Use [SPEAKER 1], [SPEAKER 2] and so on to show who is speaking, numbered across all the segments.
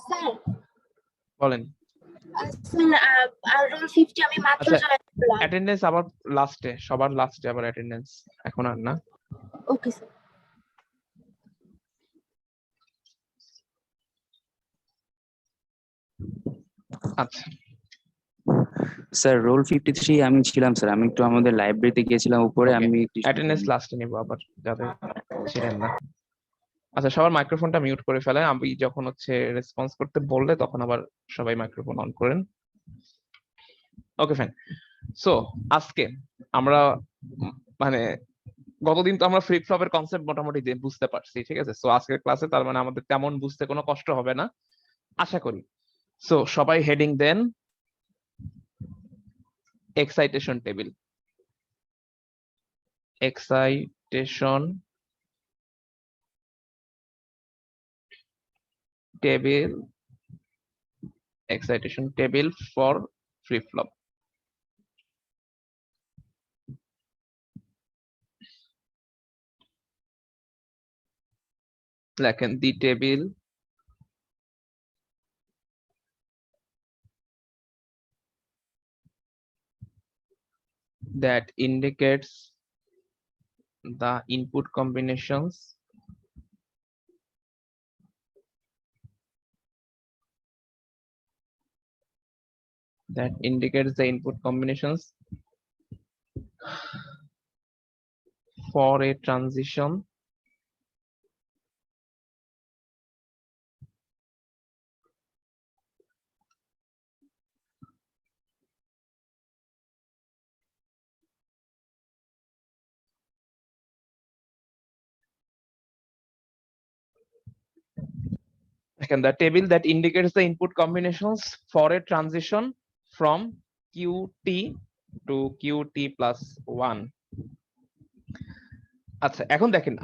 [SPEAKER 1] Sir
[SPEAKER 2] বলেন।
[SPEAKER 1] Sir roll 50 আমি মাত্র
[SPEAKER 2] আচ্ছা,
[SPEAKER 1] জয়েন করলাম।
[SPEAKER 2] অ্যাটেন্ডেন্স আবার লাস্টে, সবার লাস্টে আবার অ্যাটেন্ডেন্স, এখন আর না।
[SPEAKER 1] Okay sir.
[SPEAKER 2] আচ্ছা
[SPEAKER 3] স্যার রোল 53 আমি ছিলাম স্যার, আমি একটু আমাদের লাইব্রেরিতে গিয়েছিলাম উপরে,
[SPEAKER 2] Okay,
[SPEAKER 3] আমি
[SPEAKER 2] অ্যাটেন্ডেন্স লাস্টে নিব আবার যাদের ছিলেন না। আচ্ছা, সবার মাইক্রোফোনটা মিউট করে ফেলেন, আমি যখন হচ্ছে রেসপন্স করতে বললে তখন আবার সবাই মাইক্রোফোন অন করেন। Okay fine. সো আজকে আমরা মানে গতদিন তো আমরা ফ্লিপ ফ্লপের কনসেপ্ট মোটামুটি বুঝতে পারছি, ঠিক আছে। সো আজকের ক্লাসে তার মানে আমাদের তেমন বুঝতে কোনো কষ্ট হবে না আশা করি। সো সবাই heading then excitation table. Excitation table, excitation table for flip flop. লেখেন the table that indicates the input combinations for a transition the table that indicates the input combinations for a transition from qt to qt plus 1. আচ্ছা, এখন দেখেন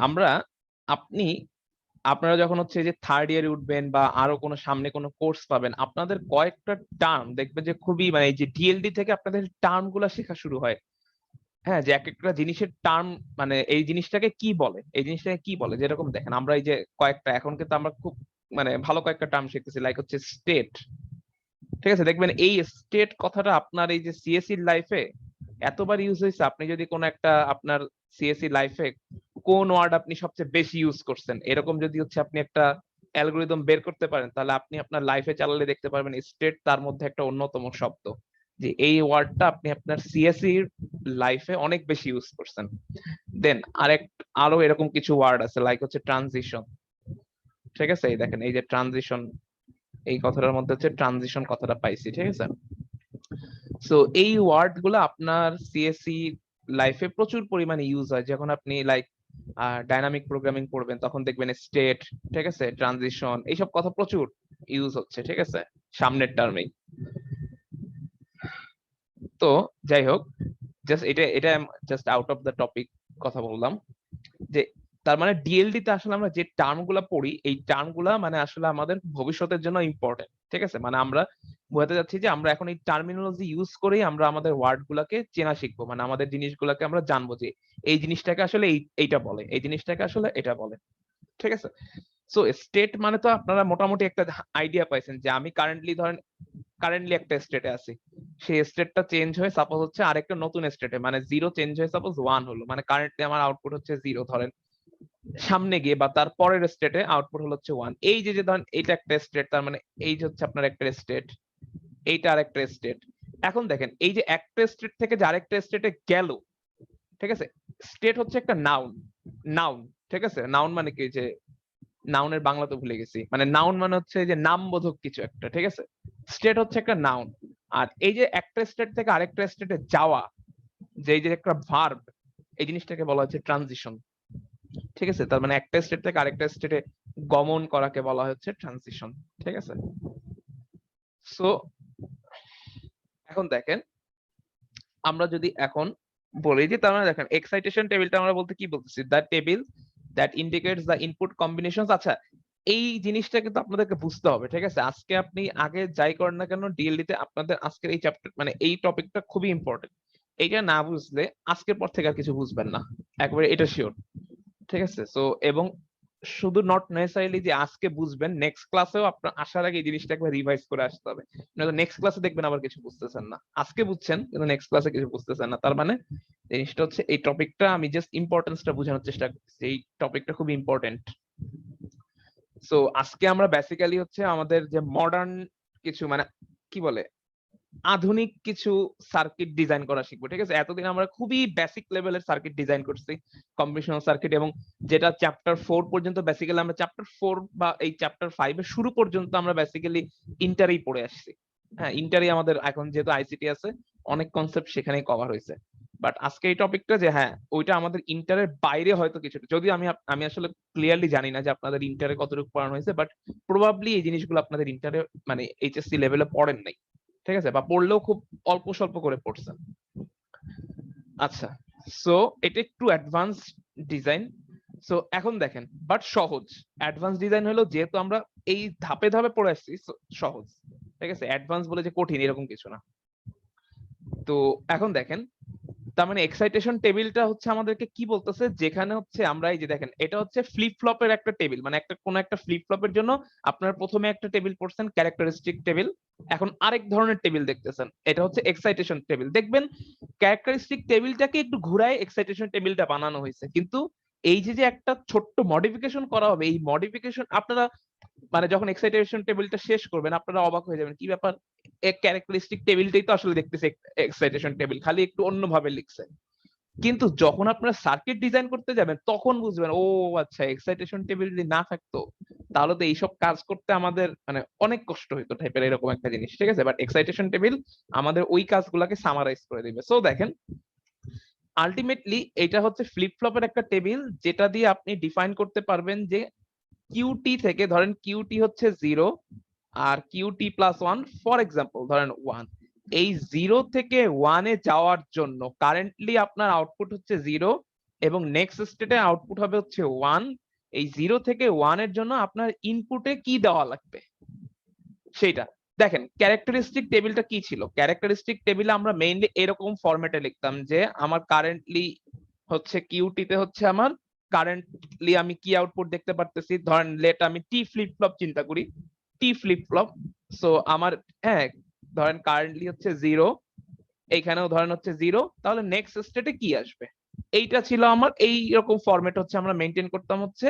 [SPEAKER 2] আপনারা যখন হচ্ছে যে third ইয়ারে উঠবেন বা আরো কোনো সামনে কোনো কোর্স পাবেন, আপনাদের কয়েকটা টার্ম দেখবেন যে খুবই মানে এই যে ডিএলডি থেকে আপনাদের টার্ম গুলা শেখা শুরু হয়। হ্যাঁ, যে এক একটা জিনিসের টার্ম মানে এই জিনিসটাকে কি বলে, এই জিনিসটাকে কি বলে। যেরকম দেখেন আমরা এই যে কয়েকটা এখন কিন্তু আমরা খুব মানে ভালো কয়েকটা টার্ম শিখতেছি, লাইক হচ্ছে স্টেট, ঠিক আছে। দেখবেন এই স্টেট কথাটা আপনার এই যে সিএসসি লাইফে এতবার ইউজ হয়েছে, আপনি যদি কোনো একটা আপনার সিএসসি লাইফে কোন ওয়ার্ড আপনি সবচেয়ে বেশি ইউজ করছেন এরকম যদি হচ্ছে আপনি একটা অ্যালগরিদম বের করতে পারেন, তাহলে আপনি আপনার লাইফে চালালে দেখতে পারবেন স্টেট তার মধ্যে একটা অন্যতম শব্দ, যে এই ওয়ার্ডটা আপনি আপনার সিএসসি লাইফে অনেক বেশি ইউজ করছেন। দেন আরো এরকম কিছু ওয়ার্ড আছে, লাইক হচ্ছে ট্রানজিশন, ঠিক আছে। এই দেখেন এই যে ট্রানজিশন, এই কথাটার মধ্যে হচ্ছে ট্রানজিশন কথাটা পাইছি, ঠিক আছে। সো এই ওয়ার্ড গুলো আপনার সিএসসি লাইফে প্রচুর পরিমাণে ইউজ হয়। যখন আপনি লাইক ডাইনামিক প্রোগ্রামিং পড়বেন তখন দেখবেন স্টেট, ঠিক আছে, ট্রানজিশন, এইসব কথা প্রচুর ইউজ হচ্ছে, ঠিক আছে, সামনের টার্মেই। তো যাই হোক, জাস্ট এটা just out of the topic কথা বললাম, যে তার মানে ডিএলডি তে আসলে আমরা যে টার্ম গুলা পড়ি এই টার্ম গুলা মানে আসলে আমাদের ভবিষ্যতের জন্য ইম্পর্টেন্ট, ঠিক আছে। মানে আমরা বোঝাতে যাচ্ছি যে আমরা এখন এই টার্মিনোলজি ইউজ করেই আমরা আমাদের ওয়ার্ড গুলাকে চেনা শিখবো, মানে আমাদের জিনিসগুলোকে আমরা জানবো যে এই জিনিসটাকে আসলে এইটা বলে, এই জিনিসটাকে আসলে এটা বলে, ঠিক আছে। সো স্টেট মানে তো আপনারা মোটামুটি একটা আইডিয়া পাইছেন যে আমি কারেন্টলি একটা স্টেটে আছি, সেই স্টেটটা চেঞ্জ হয়ে সাপোজ হচ্ছে আরেকটা নতুন স্টেটে, মানে 0 চেঞ্জ হয়ে সাপোজ 1 হলো, মানে কারেন্টলি আমার আউটপুট হচ্ছে 0 ধরেন, সামনে গিয়ে বা তার পরের স্টেটে আউটপুট হলো হচ্ছে 1। এই যে ধরেন এইটা একটা স্টেট, তার মানে এই যে হচ্ছে আপনার একটা স্টেট, এইটা আরেকটা স্টেট। এখন দেখেন এই যে একটা স্টেট থেকে যে আরেকটা স্টেটে গেল, ঠিক আছে, স্টেট হচ্ছে একটা নাউন, ঠিক আছে। নাউন মানে কি, যে নাউনের বাংলা তো ভুলে গেছি, মানে নাউন মানে হচ্ছে যে নামবোধক কিছু একটা, ঠিক আছে। স্টেট হচ্ছে একটা নাউন। আর এই যে একটা স্টেট থেকে আরেকটা স্টেটে যাওয়া, যে এই যে একটা ভার্ব, এই জিনিসটাকে বলা হচ্ছে ট্রানজিশন, ঠিক আছে। তার মানে একটা স্টেট থেকে আরেকটা স্টেটে গমন করাকে বলা হচ্ছে ট্রানজিশন, ঠিক আছে। সো এখন দেখেন আমরা যদি এখন বলি যে তার মানে দেখেন এক্সাইটেশন টেবিলটা আমরা বলতে কি বলতেছি, the table that indicates the input combinations. আচ্ছা, এই জিনিসটা কিন্তু আপনাদেরকে বুঝতে হবে, ঠিক আছে। আজকে আপনি আগে যাই করেন না কেন ডিএলডি তে আপনাদের আজকের এই চ্যাপ্টার মানে এই টপিকটা খুবই ইম্পর্টেন্ট। এইটা না বুঝলে আজকের পর থেকে আর কিছু বুঝবেন না, একবারে এটা শিওর, ঠিক আছে। সো এবং শুধু নট নেসেসারিলি যে আজকে বুঝবেন, নেক্সট ক্লাসেও আপনার আসার আগে এই জিনিসটা একবার রিভাইজ করে আসতে হবে, নয়তো নেক্সট ক্লাসে দেখবেন আবার কিছু বুঝতেছেন না। আজকে বুঝছেন কিন্তু নেক্সট ক্লাসে কিছু বুঝতেছেন না, তার মানে জিনিসটা হচ্ছে এই টপিকটা আমি জাস্ট ইম্পর্টেন্সটা বোঝানোর চেষ্টা করছি, এই টপিকটা খুব ইম্পর্টেন্ট। সো আজকে আমরা বেসিক্যালি হচ্ছে আমাদের যে মডার্ন কিছু মানে কি বলে আধুনিক কিছু সার্কিট ডিজাইন করা শিখবো, ঠিক আছে? এতদিন আমরা খুবই বেসিক লেভেলের সার্কিট ডিজাইন করছি, কম্বিনেশনাল সার্কিট, এবং যেটা চ্যাপ্টার 4 পর্যন্ত বেসিক্যালি আমরা চ্যাপ্টার 4 বা এই চ্যাপ্টার 5 এর শুরু পর্যন্ত আমরা বেসিক্যালি ইন্টারেই পড়ে আসছি। হ্যাঁ, ইন্টারে আমাদের এখন যেহেতু আইসিটি আছে অনেক কনসেপ্ট সেখানেই কভার হয়েছে। বাট আজকে এই টপিকটা যে হ্যাঁ ওইটা আমাদের ইন্টারের বাইরে হয়তো কিছুটা, যদিও আমি আসলে ক্লিয়ারলি জানি না যে আপনাদের ইন্টারে কতটুকু পড়ানো হয়েছে, বাট প্রবাবলি এই জিনিসগুলো আপনাদের ইন্টারে মানে এইচএসসি লেভেলে পড়েন নাই, ঠিক আছে? বা পড়লেও খুব অল্প স্বল্প করে পড়ছেন। আচ্ছা, সো এটা একটু অ্যাডভান্স ডিজাইন। সো এখন দেখেন, বাট সহজ। অ্যাডভান্স ডিজাইন হলো যেহেতু আমরা এই ধাপে ধাপে পড়ে আসছি, সহজ, ঠিক আছে? অ্যাডভান্স বলে যে কঠিন এরকম কিছু না। তো এখন দেখেন, তার মানে এক্সাইটেশন টেবিলটা হচ্ছে আমাদেরকে কি বলতেছে, যেখানে হচ্ছে আমরা এই যে দেখেন এটা হচ্ছে ফ্লিপ ফ্লপের একটা টেবিল, মানে একটা কোন একটা ফ্লিপ ফ্লপের জন্য আপনারা প্রথমে একটা টেবিল পড়ছেন ক্যারেক্টারিস্টিক টেবিল, এখন আরেক ধরনের টেবিল দেখতেছেন, এটা হচ্ছে এক্সাইটেশন টেবিল। দেখবেন ক্যারেক্টারিস্টিক টেবিলটাকে একটু ঘুরায় এক্সাইটেশন টেবিলটা বানানো হয়েছে, কিন্তু এই যে যে একটা ছোট্ট মডিফিকেশন করা হবে, এই মডিফিকেশন আপনারা মানে যখন এক্সাইটেশন টেবিলটা শেষ করবেন আপনারা অবাক হয়ে যাবেন, কি ব্যাপার, এক ক্যারেক্টারিস্টিক টেবিলটাই তো আসলে দেখতেছে এক্সাইটেশন টেবিল, খালি একটু অন্যভাবে লিখছে। কিন্তু যখন আপনারা সার্কিট ডিজাইন করতে যাবেন তখন বুঝবেন ও আচ্ছা, এক্সাইটেশন টেবিল যদি না থাকতো তাহলে তো এইসব কাজ করতে আমাদের মানে অনেক কষ্ট হইতো টাইপের এরকম একটা জিনিস, ঠিক আছে? বাট এক্সাইটেশন টেবিল আমাদের ওই কাজগুলোকে সামারাইজ করে দিবে। সো দেখেন, আলটিমেটলি এটা হচ্ছে ফ্লিপ ফ্লপের একটা টেবিল, যেটা দিয়ে আপনি ডিফাইন করতে পারবেন যে কিউটি থেকে, ধরেন কিউটি হচ্ছে 0 আর কিউটি প্লাস 1, ফর এক্সাম্পল ধরেন 1, এই 0 থেকে 1 এ যাওয়ার জন্য কারেন্টলি আপনার আউটপুট হচ্ছে 0 এবং নেক্সট স্টেটে আউটপুট হবে হচ্ছে 1। এই 0 থেকে 1 এর জন্য আপনার ইনপুটে কি দেওয়া লাগবে সেটা দেখেন। ক্যারেক্টারিস্টিক টেবিলটা কি ছিল? ক্যারেক্টারিস্টিক টেবিলে আমরা মেইনলি এরকম ফরম্যাটে লিখতাম যে আমার কারেন্টলি হচ্ছে কিউটিতে হচ্ছে আমার কারেন্টলি আমি কি আউটপুট দেখতে পারতেছি, ধরেন লেট আমি টি ফ্লিপ ফ্লপ চিন্তা করি, টি ফ্লিপ ফ্লপ। সো আমার হ্যাঁ ধরেন কারেন্টলি হচ্ছে 0, এইখানেও ধরেন হচ্ছে 0, তাহলে নেক্সট স্টেটে কি আসবে, এইটা ছিল আমার এই রকম ফরম্যাট হচ্ছে আমরা মেইনটেইন করতাম হচ্ছে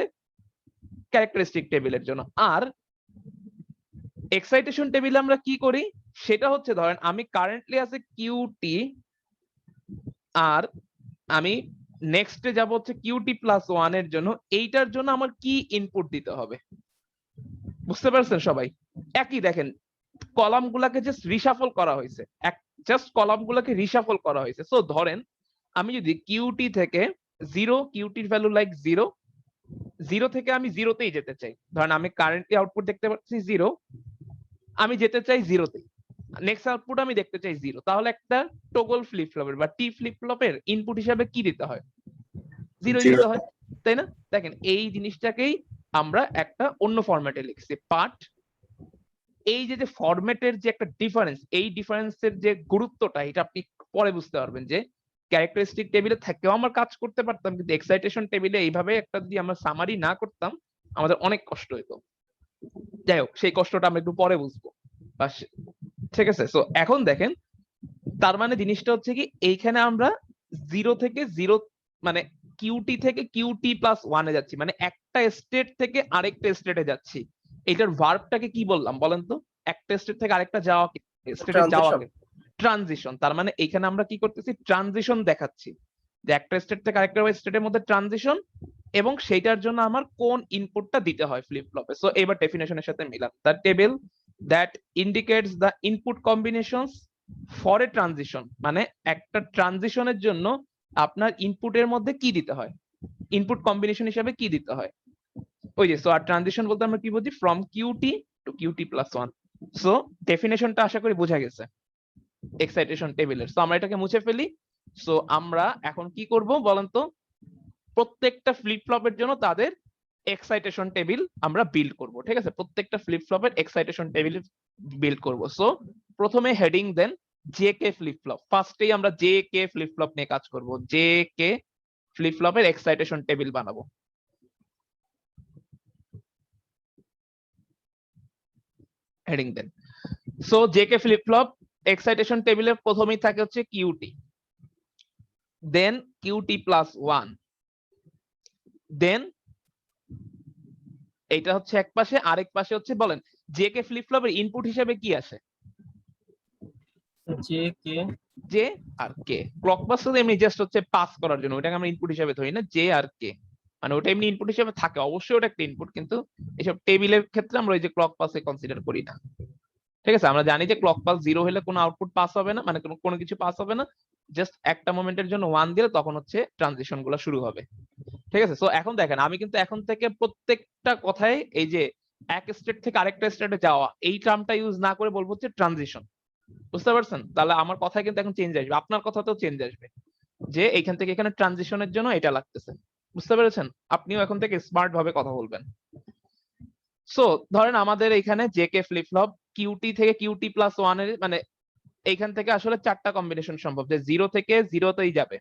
[SPEAKER 2] ক্যারেক্টারিস্টিক টেবিলের জন্য। আর এক্সাইটেশন টেবিলে আমরা কি করি সেটা হচ্ছে ধরেন আমি কারেন্টলি আছে কিউটি আর আমি নেক্সটে যাব হচ্ছে কিউটি প্লাস 1 এর জন্য, এইটার জন্য আমার কি ইনপুট দিতে হবে, বুঝতে পারছেন সবাই? একই দেখেন, কলাম গুলাকে জাস্ট রিশাফল করা হয়েছে, জাস্ট কলাম গুলাকে রিশাফল করা হয়েছে। সো ধরেন আমি যদি কিউটি থেকে 0, কিউটির ভ্যালু লাইক 0, 0 থেকে আমি 0তেই যেতে চাই, ধরেন আমি কারেন্টলি আউটপুট দেখতে পাচ্ছি 0, আমি যেতে চাই 0তে, নেক্সট আউটপুট আমি দেখতে চাই 0, তাহলে একটা টগল ফ্লিপ ফ্লপের বা টি ফ্লিপ ফ্লপের ইনপুট হিসাবে কি দিতে হয়, 0 দিতে হয়, তাই না? দেখেন এই জিনিসটাকেই আমরা একটা অন্য ফরম্যাটে লিখছি পার্ট। এই যে যে ফরম্যাটের যে একটা ডিফারেন্স, এই ডিফারেন্সের যে গুরুত্বটা এটা আপনি পরে বুঝতে পারবেন যে ক্যারেক্টারিস্টিক টেবিলে থেকেও আমরা কাজ করতে পারতাম, কিন্তু এক্সাইটেশন টেবিলে এইভাবে একটা যদি আমরা সামারি না করতাম আমাদের অনেক কষ্ট হতো। যাই হোক, সেই কষ্টটা আমরা একটু পরে বুঝবো, ঠিক আছে? সো এখন দেখেন, তার মানে জিনিসটা হচ্ছে কি, এইখানে আমরা 0 থেকে 0 মানে কিউটি থেকে কিউটি প্লাস 1 এ যাচ্ছি, মানে একটা স্টেট থেকে আরেকটা স্টেটে যাচ্ছি। এটার ভার্বটাকে কি বললাম বলেন তো? একটা স্টেট থেকে আরেকটা যাওয়া, স্টেটে যাওয়াকে ট্রানজিশন। তার মানে এখানে আমরা কি করতেছি, ট্রানজিশন দেখাচ্ছি, যে একটা স্টেট থেকে আরেকটা স্টেটের মধ্যে ট্রানজিশন, এবং সেইটার জন্য আমার কোন ইনপুটটা দিতে হয় ফ্লিপ ফ্লপে। সো এবার ডেফিনেশনের সাথে Milan, the table that indicates the input combinations for a transition, মানে একটা ট্রানজিশনের জন্য আপনার ইনপুটের মধ্যে কি দিতে হয়, ইনপুট কম্বিনেশন হিসাবে কি দিতে হয়, ওই যে। সো আর ট্রানজিশন বলতে আমরা কি বুঝি, from QT to QT plus 1। So ডেফিনেশনটা আশা করি বোঝা গেছে এক্সাইটেশন টেবিলের। সো আমরা এটাকে মুছে ফেলি। সো আমরা এখন কি করব বলেন তো, প্রত্যেকটা ফ্লিপ ফ্লপের জন্য তাদের এক্সাইটেশন টেবিল আমরা বিল্ড করব, ঠিক আছে? প্রত্যেকটা ফ্লিপ ফ্লপের এক্সাইটেশন টেবিল বিল্ড করব। সো প্রথমে হেডিং দেন জে কে ফ্লিপ ফ্লপ, ফার্স্টেই আমরা জে কে ফ্লিপ ফ্লপ নিয়ে কাজ করব, জে কে ফ্লিপ ফ্লপের এক্সাইটেশন টেবিল বানাবো। হেডিং দেন। So J K flip flop excitation টেবিলে প্রথমেই থাকে হচ্ছে QT, then QT plus 1, then এটা হচ্ছে এক পাশে, আরেক পাশে হচ্ছে বলেন জেকে ফ্লিপ ফ্লপের ইনপুট হিসেবে কি আসে? জে আর কে। ক্লক পাস তো এমনি জাস্ট হচ্ছে পাস করার জন্য, ওটাকে আমরা ইনপুট হিসেবে ধরি না, জে আর কে মানে ওটা এমনি ইনপুট হিসেবে থাকে, অবশ্যই ওটা একটা ইনপুট, কিন্তু এসব টেবিলের ক্ষেত্রে আমরা ওই যে ক্লক পাসে কনসিডার করি না। ঠিক আছে, আমরা জানি যে ক্লক পাস 0 হলে কোনো আউটপুট পাস হবে না, মানে কোনো কিছু পাস হবে না, জাস্ট একটা মোমেন্টের জন্য 1 দিলে তখন হচ্ছে ট্রানজিশন গুলো শুরু হবে। ঠিক আছে, সো এখন দেখেন আমি কিন্তু এখন থেকে প্রত্যেকটা কথায় এই যে এক স্টেট থেকে আরেকটা স্টেটে যাওয়া এই টার্মটা ইউজ না করে বলবো হচ্ছে ট্রানজিশন। বুঝতে পারছেন? তাহলে আমার কথায় কিন্তু এখন চেঞ্জ আসবে, আপনার কথাতেও চেঞ্জ আসবে, যে এইখান থেকে এখানে ট্রানজিশনের জন্য এটা লাগতেছে। বুঝতে পেরেছেন? আপনিও এখন থেকে স্মার্ট ভাবে কথা বলবেন। সো ধরেন আমাদের এখানে জেকে ফ্লিপ ফ্লপ কিউটি থেকে কিউটি প্লাস 1 এর মানে এইখান থেকে আসলে 4টা কম্বিনেশন সম্ভব, যে 0 থেকে 0তেই যাবে।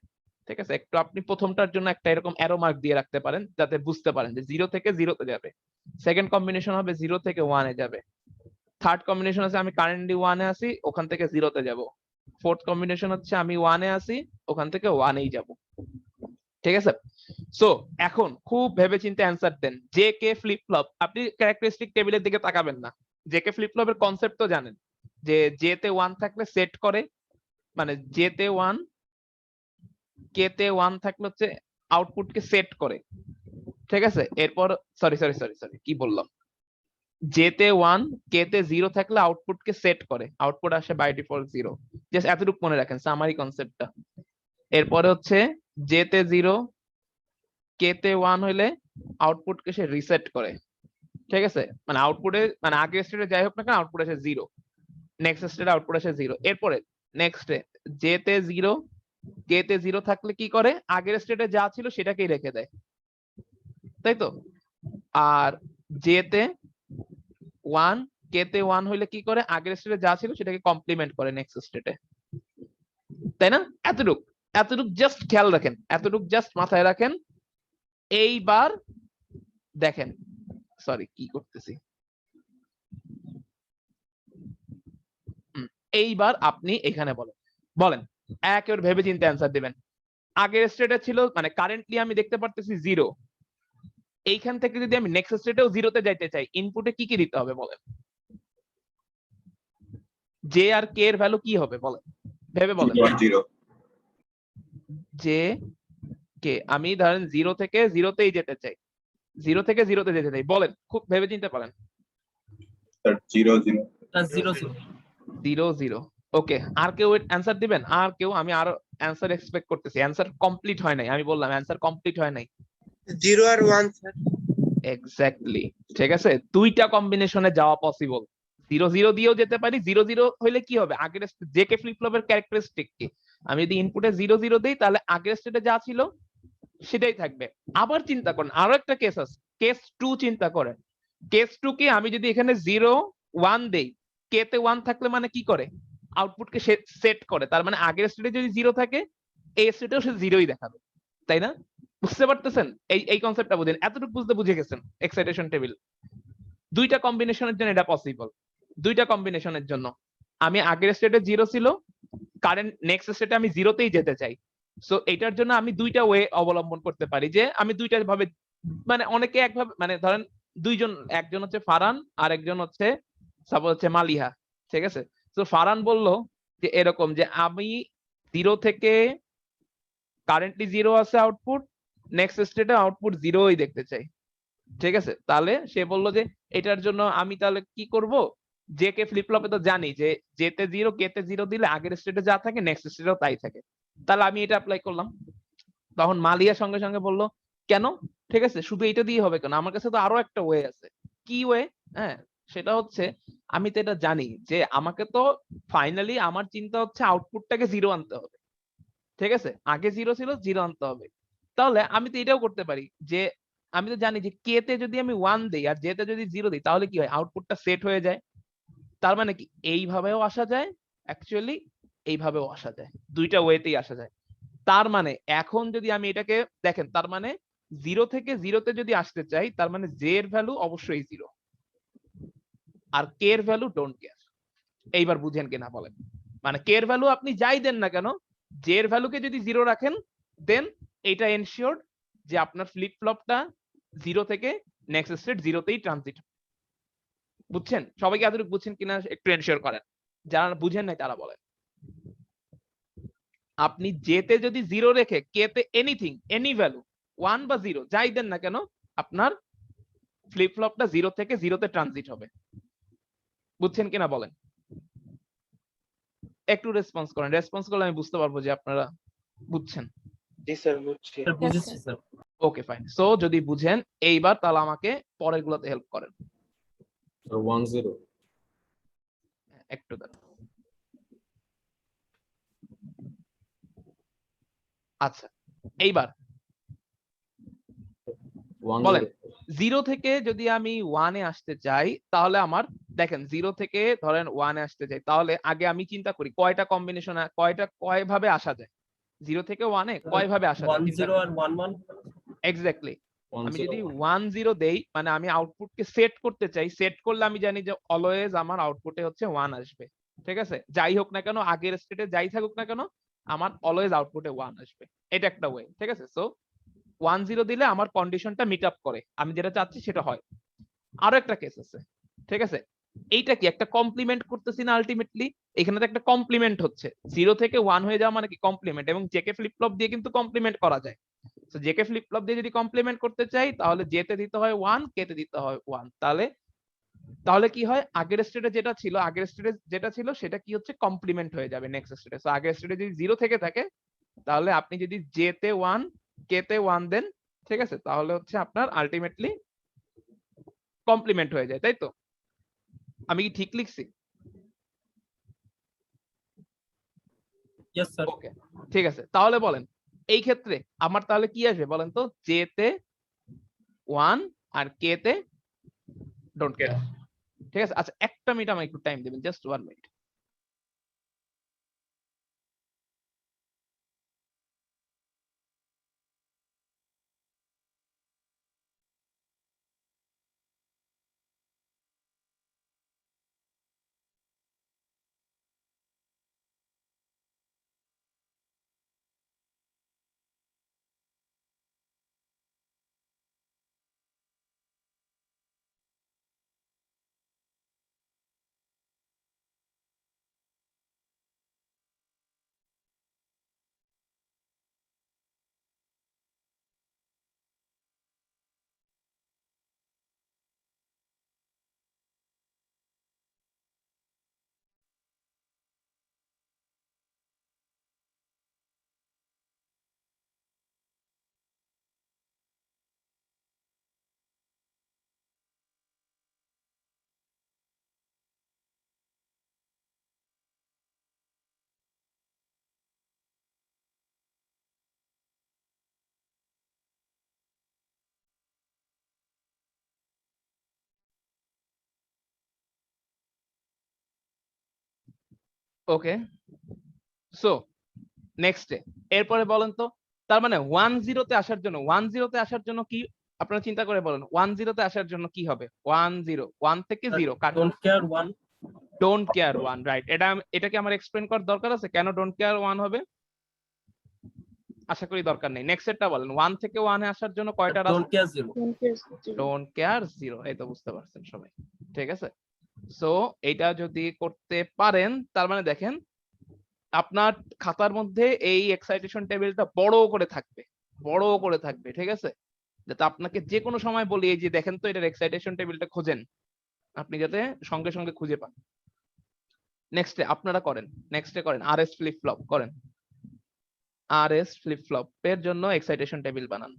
[SPEAKER 2] ঠিক আছে, একটু আপনি প্রথমটার জন্য একটা এরকম অ্যারো মার্ক দিয়ে রাখতে পারেন যাতে বুঝতে পারেন যে 0 থেকে 0তে যাবে। সেকেন্ড কম্বিনেশন হবে 0 থেকে 1 এ যাবে। থার্ড কম্বিনেশন আছে আমি কারেন্টলি 1 এ আছি, ওখান থেকে 0তে যাব। ফোর্থ কম্বিনেশন হচ্ছে আমি 1 এ আছি, ওখান থেকে 1 এই যাব। ঠিক আছে, সো এখন খুব ভেবেচিন্তে অ্যানসার দেন। জে কে ফ্লিপ ফ্লপ, আপনি ক্যারেক্টারিস্টিক টেবিলের দিকে তাকাবেন না, জে কে ফ্লিপ ফ্লপের কনসেপ্ট তো জানেন, যে জে তে 1 থাকলে সেট করে, মানে জে তে 1 কে তে 1 থাকলে হচ্ছে আউটপুটকে সেট করে। ঠিক আছে, এরপর সরি সরি সরি সরি কি বললাম, জে তে 1 কে তে 0 থাকলে আউটপুটকে সেট করে, আউটপুট আসে বাই ডিফল্ট 0। জাস্ট এতটুকু মনে রাখেন সামারি কনসেপ্টটা। এরপরে হচ্ছে জে তে 0 কে তে 1 হইলে আউটপুটকে সে রিসেট করে। ঠিক আছে, মানে আউটপুটে মানে আগের স্টেটে যাই হোক না কেন আউটপুট আসে 0, নেক্সট স্টেটে আউটপুট আসে 0। এরপরে নেক্সটে জে তে 0 কে তে 0 থাকলে কি করে, আগের স্টেটে যা ছিল সেটাকেই রেখে দেয়, তাই তো? আর জে তে 1 কে তে 1 হইলে কি করে, আগের স্টেটে যা ছিল সেটাকে কমপ্লিমেন্ট করে নেক্সট স্টেটে, তাই না? এতটুক এতটুক জাস্ট খেয়াল রাখেন, এতটুক জাস্ট মাথায় রাখেন। এইবার দেখেন, সরি কি করতেছি, এইবার আপনি এখানে বলেন বলেন একেবারে ভেবে চিন্তে অ্যান্সার দিবেন। আগের স্টেটে ছিল মানে কারেন্টলি আমি দেখতে পারতেছি 0, এইখান থেকে যদি আমি নেক্সট স্টেটেও 0তে যাইতে চাই ইনপুটে কি কি দিতে হবে বলেন? জে আর কে এর ভ্যালু কি হবে বলেন, ভেবে বলেন। জে কে আমি ধরেন 0 থেকে 0তেই যেতে চাই, 0 থেকে 0তে যেতে চাই, বলেন খুব ভেবে চিন্তে পারেন।
[SPEAKER 4] 0 0
[SPEAKER 2] 0 0 ওকে, আর কেউ অ্যান্সার দিবেন? আর কেউ? আমি আরো অ্যান্সার এক্সপেক্ট করতেছি, অ্যান্সার কমপ্লিট হয় নাই, আমি বললাম অ্যান্সার কমপ্লিট হয় নাই।
[SPEAKER 5] 0 আর 1 স্যার।
[SPEAKER 2] এক্স্যাক্টলি, ঠিক আছে, দুইটা কম্বিনেশনে যাওয়া পসিবল। 0 0 দিয়েও যেতে পারি, 0 0 হইলে কি হবে, আগের জেকে ফ্লিপ ফ্লপের ক্যারেক্টারিস্টিক কি, আমি যদি ইনপুটে 0 0 দেই তাহলে আগের স্টেটে যা ছিল সেটাই থাকবে। আবার চিন্তা করেন আরো একটা কেস আছে, কেস 2 চিন্তা করেন। কেস 2 কি, আমি যদি এখানে 0 1 দেই, কে তে 1 থাকলে মানে কি করে, আউটপুটকে সেট করে, তার মানে আগের স্টেটে যদি 0 থাকে এই স্টেটেও সে 0ই দেখাবে, তাই না? বুঝতে পারতেছেন? এই কনসেপ্টটা বুঝেন, এতটুকু বুঝে গেছেন এক্সাইটেশন টেবিল। দুইটা কম্বিনেশনের জন্য এটা পসিবল, দুইটা কম্বিনেশনের জন্য আমি আগের স্টেটে 0 ছিল, কারেন্ট নেক্সট স্টেটে আমি 0তেই যেতে চাই। সো এটার জন্য আমি দুইটা ওয়ে অবলম্বন করতে পারি, যে আমি দুইটা ভাবে, মানে অনেকে একভাবে, মানে ধরেন দুইজন, একজন হচ্ছে ফারহান আর একজন হচ্ছে সাপোজ হচ্ছে মালিহা। ঠিক আছে, তো ফারহান বলল যে এরকম যে আমি 0 থেকে কারেন্টলি 0 আছে আউটপুট, নেক্সট স্টেটে আউটপুট 0ই দেখতে চাই। ঠিক আছে, তাহলে সে বলল যে এটার জন্য আমি তাহলে কি করব, জে কে ফ্লিপ ফ্লপে তো জানি যে জেতে 0 কেতে 0 দিলে আগের স্টেটে যা থাকে নেক্সট স্টেটেও তাই থাকে, তাহলে আমি এটা অ্যাপ্লাই করলাম। তখন মালিয়া সঙ্গে সঙ্গে বলল কেন, ঠিক আছে শুধু এটা দিয়ে হবে কেন, আমার কাছে তো আরো একটা ওয়ে আছে। কি ওয়ে? হ্যাঁ, সেটা হচ্ছে আমি তো এটা জানি যে আমাকে তো ফাইনালি আমার চিন্তা হচ্ছে আউটপুটটাকে 0 আনতে হবে। ঠিক আছে, আগে 0 ছিল 0 আনতে হবে, তাহলে আমি তো এটাও করতে পারি যে আমি তো জানি যে কে তে যদি আমি 1 দেই আর জে তে যদি 0 দিই তাহলে কি হয়, আউটপুটটা সেট হয়ে যায়। তার মানে কি এইভাবেও আসা যায়, অ্যাকচুয়ালি এইভাবেও আসা যায়, দুইটা ওয়েতেই আসা যায়। তার মানে এখন যদি আমি এটাকে দেখেন, তার মানে 0 থেকে 0তে যদি আসতে চাই তার মানে জে এর ভ্যালু অবশ্যই 0, আর কে এর ভ্যালু ডোন্ট কেয়ার। এইবার বুঝেন কিনা বলেন। মানে কে এর ভ্যালু আপনি যাই দেন না কেন, জে এর ভ্যালুকে যদি 0 রাখেন দেন এটা এনশিওরড যে আপনার ফ্লিপ ফ্লপটা 0 থেকে নেক্সট স্টেট 0তেই ট্রানজিট। বুঝছেন? সবাইকে এতটুকু বুঝছেন কিনা একটু এনশিওর করেন, যারা বুঝেন নাই তারা বলেন। আপনি জেতে যদি 0 রেখে কে তে এনিথিং এনি ভ্যালু 1 বা 0 যাই দেন না কেন, আপনার ফ্লিপ ফ্লপটা 0 থেকে 0তে ট্রানজিট হবে। বুঝছেন কিনা বলেন? একটু রেসপন্স করেন, রেসপন্স করলে আমি বুঝতে পারবো যে আপনারা বুঝছেন।
[SPEAKER 5] জি স্যার বুঝছি।
[SPEAKER 6] বুঝেছি স্যার।
[SPEAKER 2] Okay fine. সো যদি বুঝেন এইবার তাহলে আমাকে পরের গুলোতে হেল্প করেন।
[SPEAKER 6] 10
[SPEAKER 2] একটু দাঁড়ান। আচ্ছা এইবার বলেন 0 থেকে যদি আমি 1 এ আসতে চাই তাহলে আমার দেখেন 0 থেকে ধরেন 1 এ আসতে চাই তাহলে আগে আমি চিন্তা করি কয়টা কম্বিনেশন কয় ভাবে আসা যায়। 0 থেকে 1 এ কয় ভাবে আসা যায়?
[SPEAKER 6] 10 আর 11
[SPEAKER 2] এক্স্যাক্টলি। আমি যদি 1 0 দেই মানে আমি আউটপুটকে সেট করতে চাই, সেট করলে আমি জানি যে অলওয়েজ আমার আউটপুটে হচ্ছে 1 আসবে। ঠিক আছে, যাই হোক না কেন আগের স্টেটে যাই থাকুক না কেন আমার অলওয়েজ আউটপুটে 1 আসবে। এটা একটা ওয়ে। ঠিক আছে, সো 1 0 দিলে আমার কন্ডিশনটা মিট আপ করে, আমি যেটা চাচ্ছি সেটা হয়। আরো একটা কেস আছে। ঠিক আছে, এইটা কি একটা কমপ্লিমেন্ট করতেছি না আলটিমেটলি? এখানে তো একটা কমপ্লিমেন্ট হচ্ছে, 0 থেকে 1 হয়ে যাওয়া মানে কি কমপ্লিমেন্ট, এবং জেকে ফ্লিপ ফ্লপ দিয়ে কিন্তু কমপ্লিমেন্ট করা যায়। তো জেকে ফ্লিপ ফ্লপ দিয়ে যদি কমপ্লিমেন্ট করতে চাই তাহলে জেতে দিতে হয় 1, কে তে দিতে হয় 1। তাহলে কি হয়, আগের স্টেটে যেটা ছিল সেটা কি হচ্ছে কমপ্লিমেন্ট হয়ে যাবে নেক্সট স্টেটে। সো আগের স্টেটে যদি 0 থেকে থাকে তাহলে আপনি যদি জে তে 1 কে তে 1 দেন, ঠিক আছে, তাহলে হচ্ছে আপনার আলটিমেটলি কমপ্লিমেন্ট হয়ে যায়, তাই তো? আমি কি ঠিক লিখছি?
[SPEAKER 6] Yes sir.
[SPEAKER 2] ওকে ঠিক আছে, তাহলে বলেন এই ক্ষেত্রে আমার তাহলে কি আসবে বলেন তো? জে তে 1 আর কে তে ডোন্ট কেয়ার। ঠিক আছে, আচ্ছা একটা মিনিট আমাকে একটু টাইম দিবেন, জাস্ট 1 মিনিট। ওকে, সো নেক্সটে এরপরে বলেন তো, তার মানে 1 0 তে আসার জন্য 1 0 তে আসার জন্য কি আপনারা চিন্তা করে বলেন, 1 0 তে আসার জন্য কি হবে? 1 0 1 থেকে 0
[SPEAKER 6] don't care 1।
[SPEAKER 2] Don't care 1, right. এটাকে আমার এক্সপ্লেন করার দরকার আছে কেন ডোন্ট কেয়ার 1 হবে? আশা করি দরকার নেই। নেক্সট এরটা বলেন, 1 থেকে 1 এ আসার জন্য কয়টা
[SPEAKER 6] ডোন্ট
[SPEAKER 2] রাস্তা?
[SPEAKER 6] কেয়ার 0।
[SPEAKER 2] Don't care 0। এই তো বুঝতে পারছেন সবাই, ঠিক আছে। সো এটা যদি করতে পারেন তার মানে দেখেন আপনার খাতার মধ্যে এই এক্সাইটেশন টেবিলটা বড় করে থাকবে, ঠিক আছে, যাতে আপনাকে যে কোনো সময় বলি এই যে দেখেন তো এটার এক্সাইটেশন টেবিলটা খোঁজেন, আপনি যাতে সঙ্গে সঙ্গে খুঁজে পান। নেক্সটে আপনারা করেন, নেক্সটে করেন আরএস ফ্লিপ ফ্লপ করেন। আরএস ফ্লিপ ফ্লপ এর জন্য এক্সাইটেশন টেবিল বানান।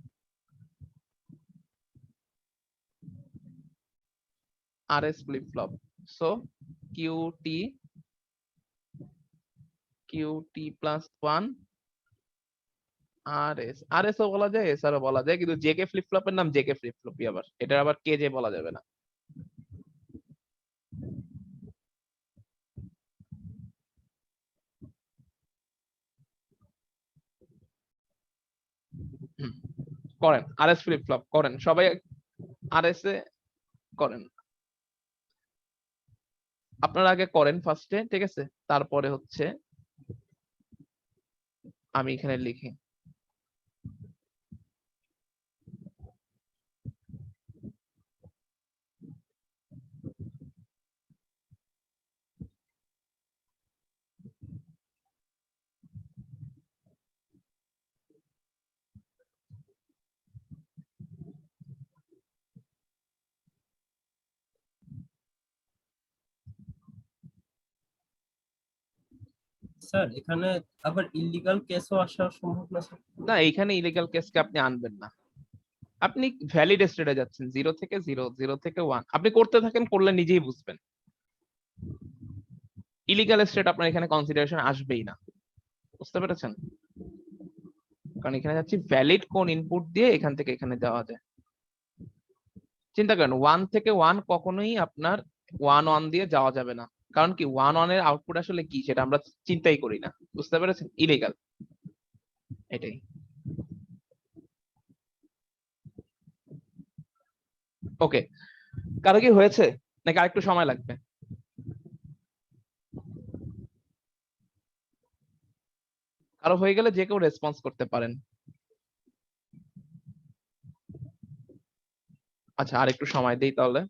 [SPEAKER 2] R S flip flop, so QT plus 1 R S ও বলা যায়, এসআরও বলা যায়, কিন্তু জেকে ফ্লিপ ফ্লপের নাম জেকে ফ্লিপ ফ্লপই, আবার এটা আবার কে যে বলা যাবে না। করেন আরএস ফ্লিপ ফ্লপ করেন সবাই, আরএস এ করেন। আপনারা আগে করেন ফার্স্টে, ঠিক আছে, তারপরে হচ্ছে আমি এখানে লিখি।
[SPEAKER 6] স্যার এখানে আবার ইলিগাল কেসও আসার সম্ভাবনা স্যার।
[SPEAKER 2] না, এইখানে ইলিগাল কেসকে আপনি আনবেন না, আপনি ভ্যালিড স্টেটে যাচ্ছেন, 0 থেকে 0, 0 থেকে 1, আপনি করতে থাকেন, করলে নিজেই বুঝবেন। ইলিগাল স্টেট আপনার এখানে কনসিডারেশন আসবেই না, বুঝতে পেরেছেন? কারণ এখানে যাচ্ছি ভ্যালিড কোন ইনপুট দিয়ে এখান থেকে এখানে যাওয়া যায়। চিন্তা করেন 1 থেকে 1 কখনোই আপনার 1 1 দিয়ে যাওয়া যাবে না, কারণ কি 1 1 এর আউটপুট আসলে কি সেটা আমরা চিন্তাই করি না, বুঝতে পেরেছেন? ইলিগাল, এটাই। ওকে, কারো কি হয়েছে নাকি আরেকটু সময় লাগবে? কারো হয়ে গেলে যে কেউ রেসপন্স করতে পারেন। আচ্ছা, আর একটু সময় দেই তাহলে।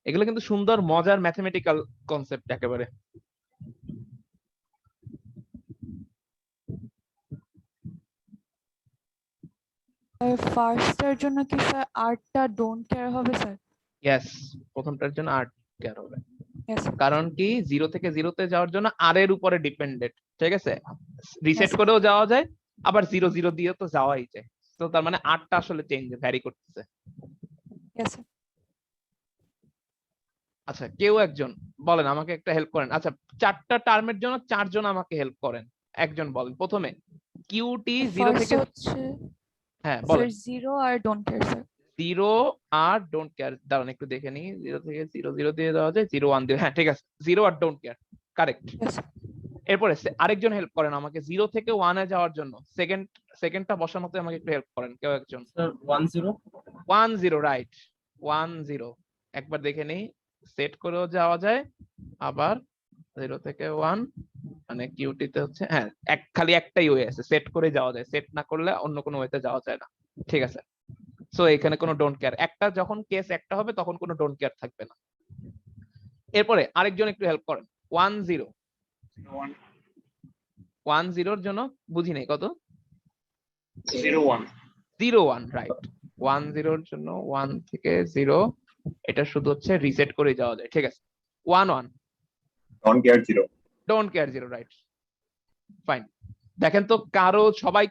[SPEAKER 2] এগুলো কিন্তু সুন্দর মজার ম্যাথমেটিক্যাল কনসেপ্ট একেবারে।
[SPEAKER 7] ফার্স্টের জন্য কি স্যার আরটা ডোন্ট কেয়ার হবে স্যার?
[SPEAKER 2] ইয়েস, প্রথমটার জন্য আর কেয়ার হবে,
[SPEAKER 7] ইয়েস
[SPEAKER 2] কারণ কি 0 থেকে 0 তে যাওয়ার জন্য আর এর উপরে ডিপেন্ডেন্ট, ঠিক আছে? Reset
[SPEAKER 7] Yes.
[SPEAKER 2] করেও যাওয়া যায়, আবার 0 0 দিয়ে তো যাওয়াই যায়, তো তার মানে আরটা আসলে চেঞ্জ ভ্যারি করতেছে।
[SPEAKER 7] Yes sir.
[SPEAKER 2] আচ্ছা, কেউ একজন বলেন, আমাকে একটা হেল্প করেন। আচ্ছা, 4টা টার্মের জন্য 4 জন আমাকে হেল্প করেন, একজন বলেন। প্রথমে কিউটি 0
[SPEAKER 7] ফার্স্ট
[SPEAKER 2] থেকে,
[SPEAKER 7] হচ্ছে
[SPEAKER 2] হ্যাঁ
[SPEAKER 7] স্যার
[SPEAKER 2] বলেন।
[SPEAKER 7] 0 or don't care sir.
[SPEAKER 2] 0 or don't care, দাঁড়ান একটু দেখে নিই। 0 থেকে 0 0 দিয়ে দেওয়া যায়, 0 1 দিয়ে, হ্যাঁ ঠিক আছে, 0 or don't care, correct.
[SPEAKER 7] Yes
[SPEAKER 2] এরপরে আরেকজন হেল্প করেন আমাকে 0 থেকে 1 এ যাওয়ার জন্য, সেকেন্ডটা বসানোতে আমাকে একটু হেল্প করেন কেউ একজন।
[SPEAKER 6] Sir 1 0
[SPEAKER 2] 1 0, right, 1 0। একবার দেখে নেই, সেট করেও যাওয়া যায়, আবার 0 থেকে 1 মানে কিউটিতে হচ্ছে, হ্যাঁ খালি একটাই ওয়ে আছে, সেট করে যাওয়া যায়, সেট না করলে অন্য কোনো ওয়েতে যাওয়া যায় না, ঠিক আছে? সো এখানে কোনো ডোন্ট কেয়ার, একটা যখন কেস একটা হবে তখন কোনো ডোন্ট কেয়ার থাকবে না। এরপরে আরেকজন একটু হেল্প করেন, 1 0। 1 0 এর জন্য বুঝি নাই, কত?
[SPEAKER 6] 0 1
[SPEAKER 2] 0 1, রাইট। 1 0 এর জন্য 1 থেকে 0, এটা শুধু হচ্ছে রিসেট করে যাওয়া যায়, ঠিক আছে? 1 1,
[SPEAKER 4] Don't care 0.
[SPEAKER 2] Don't care 0, right, fine. দেখেন তো কারো, সবাই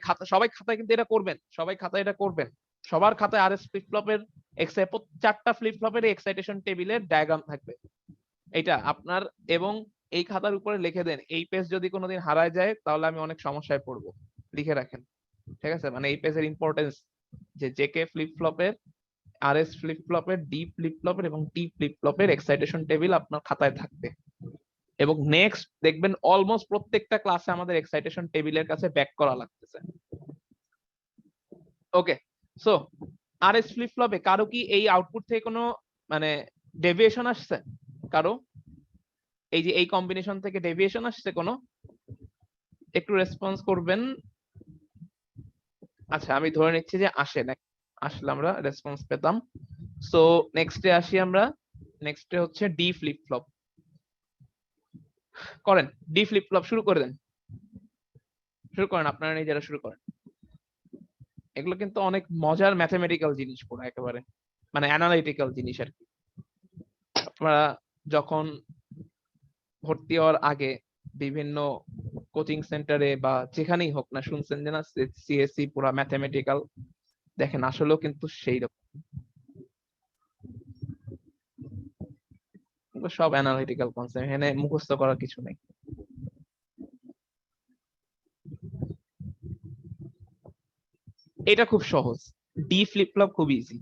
[SPEAKER 2] খাতায় কিন্তু এটা করবেন, সবাই খাতায় এটা করবেন, সবার খাতায় আরএস ফ্লিপ ফ্লপের 4টা ফ্লিপ ফ্লপের এক্সাইটেশন টেবিলের ডায়াগ্রাম থাকবে, এটা আপনার, এবং এই খাতার উপরে লিখে দেন, এই পেজ যদি কোনোদিন হারায় যায় তাহলে আমি অনেক সমস্যায় পড়বো, লিখে রাখেন, ঠিক আছে? মানে এই পেজের ইম্পর্টেন্স, যে জেকে ফ্লিপ ফ্লপের, আরএস ফ্লিপ ফ্লপের, ডি ফ্লিপ ফ্লপের এবং টি ফ্লিপ ফ্লপের এক্সাইটেশন টেবিল আপনার খাতায় থাকবে। এবং নেক্সট দেখবেন অলমোস্ট প্রত্যেকটা ক্লাসে আমাদের এক্সাইটেশন টেবিলের কাছে ব্যাক করা লাগতেছে। ওকে, সো আরএস ফ্লিপ ফ্লপে কারো কি এই আউটপুট থেকে কোনো মানে ডেভিয়েশন আসছে? কারো এই যে এই কম্বিনেশন থেকে ডেভিয়েশন আসছে কোনো? একটু রেসপন্স করবেন। আচ্ছা, আমি ধরে নিচ্ছি যে আসে না, আসলে আমরা রেসপন্স পেতাম। সো নেক্সটে আসি আমরা, নেক্সটে হচ্ছে ডি ফ্লিপ ফ্লপ। করেন, ডি ফ্লিপ ফ্লপ শুরু করে দেন, শুরু করেন, আপনারা নিজেরা শুরু করেন। এগুলো কিন্তু অনেক মজার ম্যাথমেটিক্যাল জিনিস, পুরো একেবারে মানে অ্যানালিটিক্যাল জিনিস আর কি। আপনারা যখন ভর্তি হওয়ার আগে বিভিন্ন কোচিং সেন্টারে বা যেখানেই হোক না শুনছেন যে না সিএসসি পুরো ম্যাথমেটিক্যাল, দেখেন আসলেও কিন্তু সেই রকম, সব অ্যানালিটিক্যাল কনসেপ্ট, এখানে মুখস্থ করার কিছু নেই। এটা খুব সহজ, ডি ফ্লিপ ফ্লপ খুব ইজি,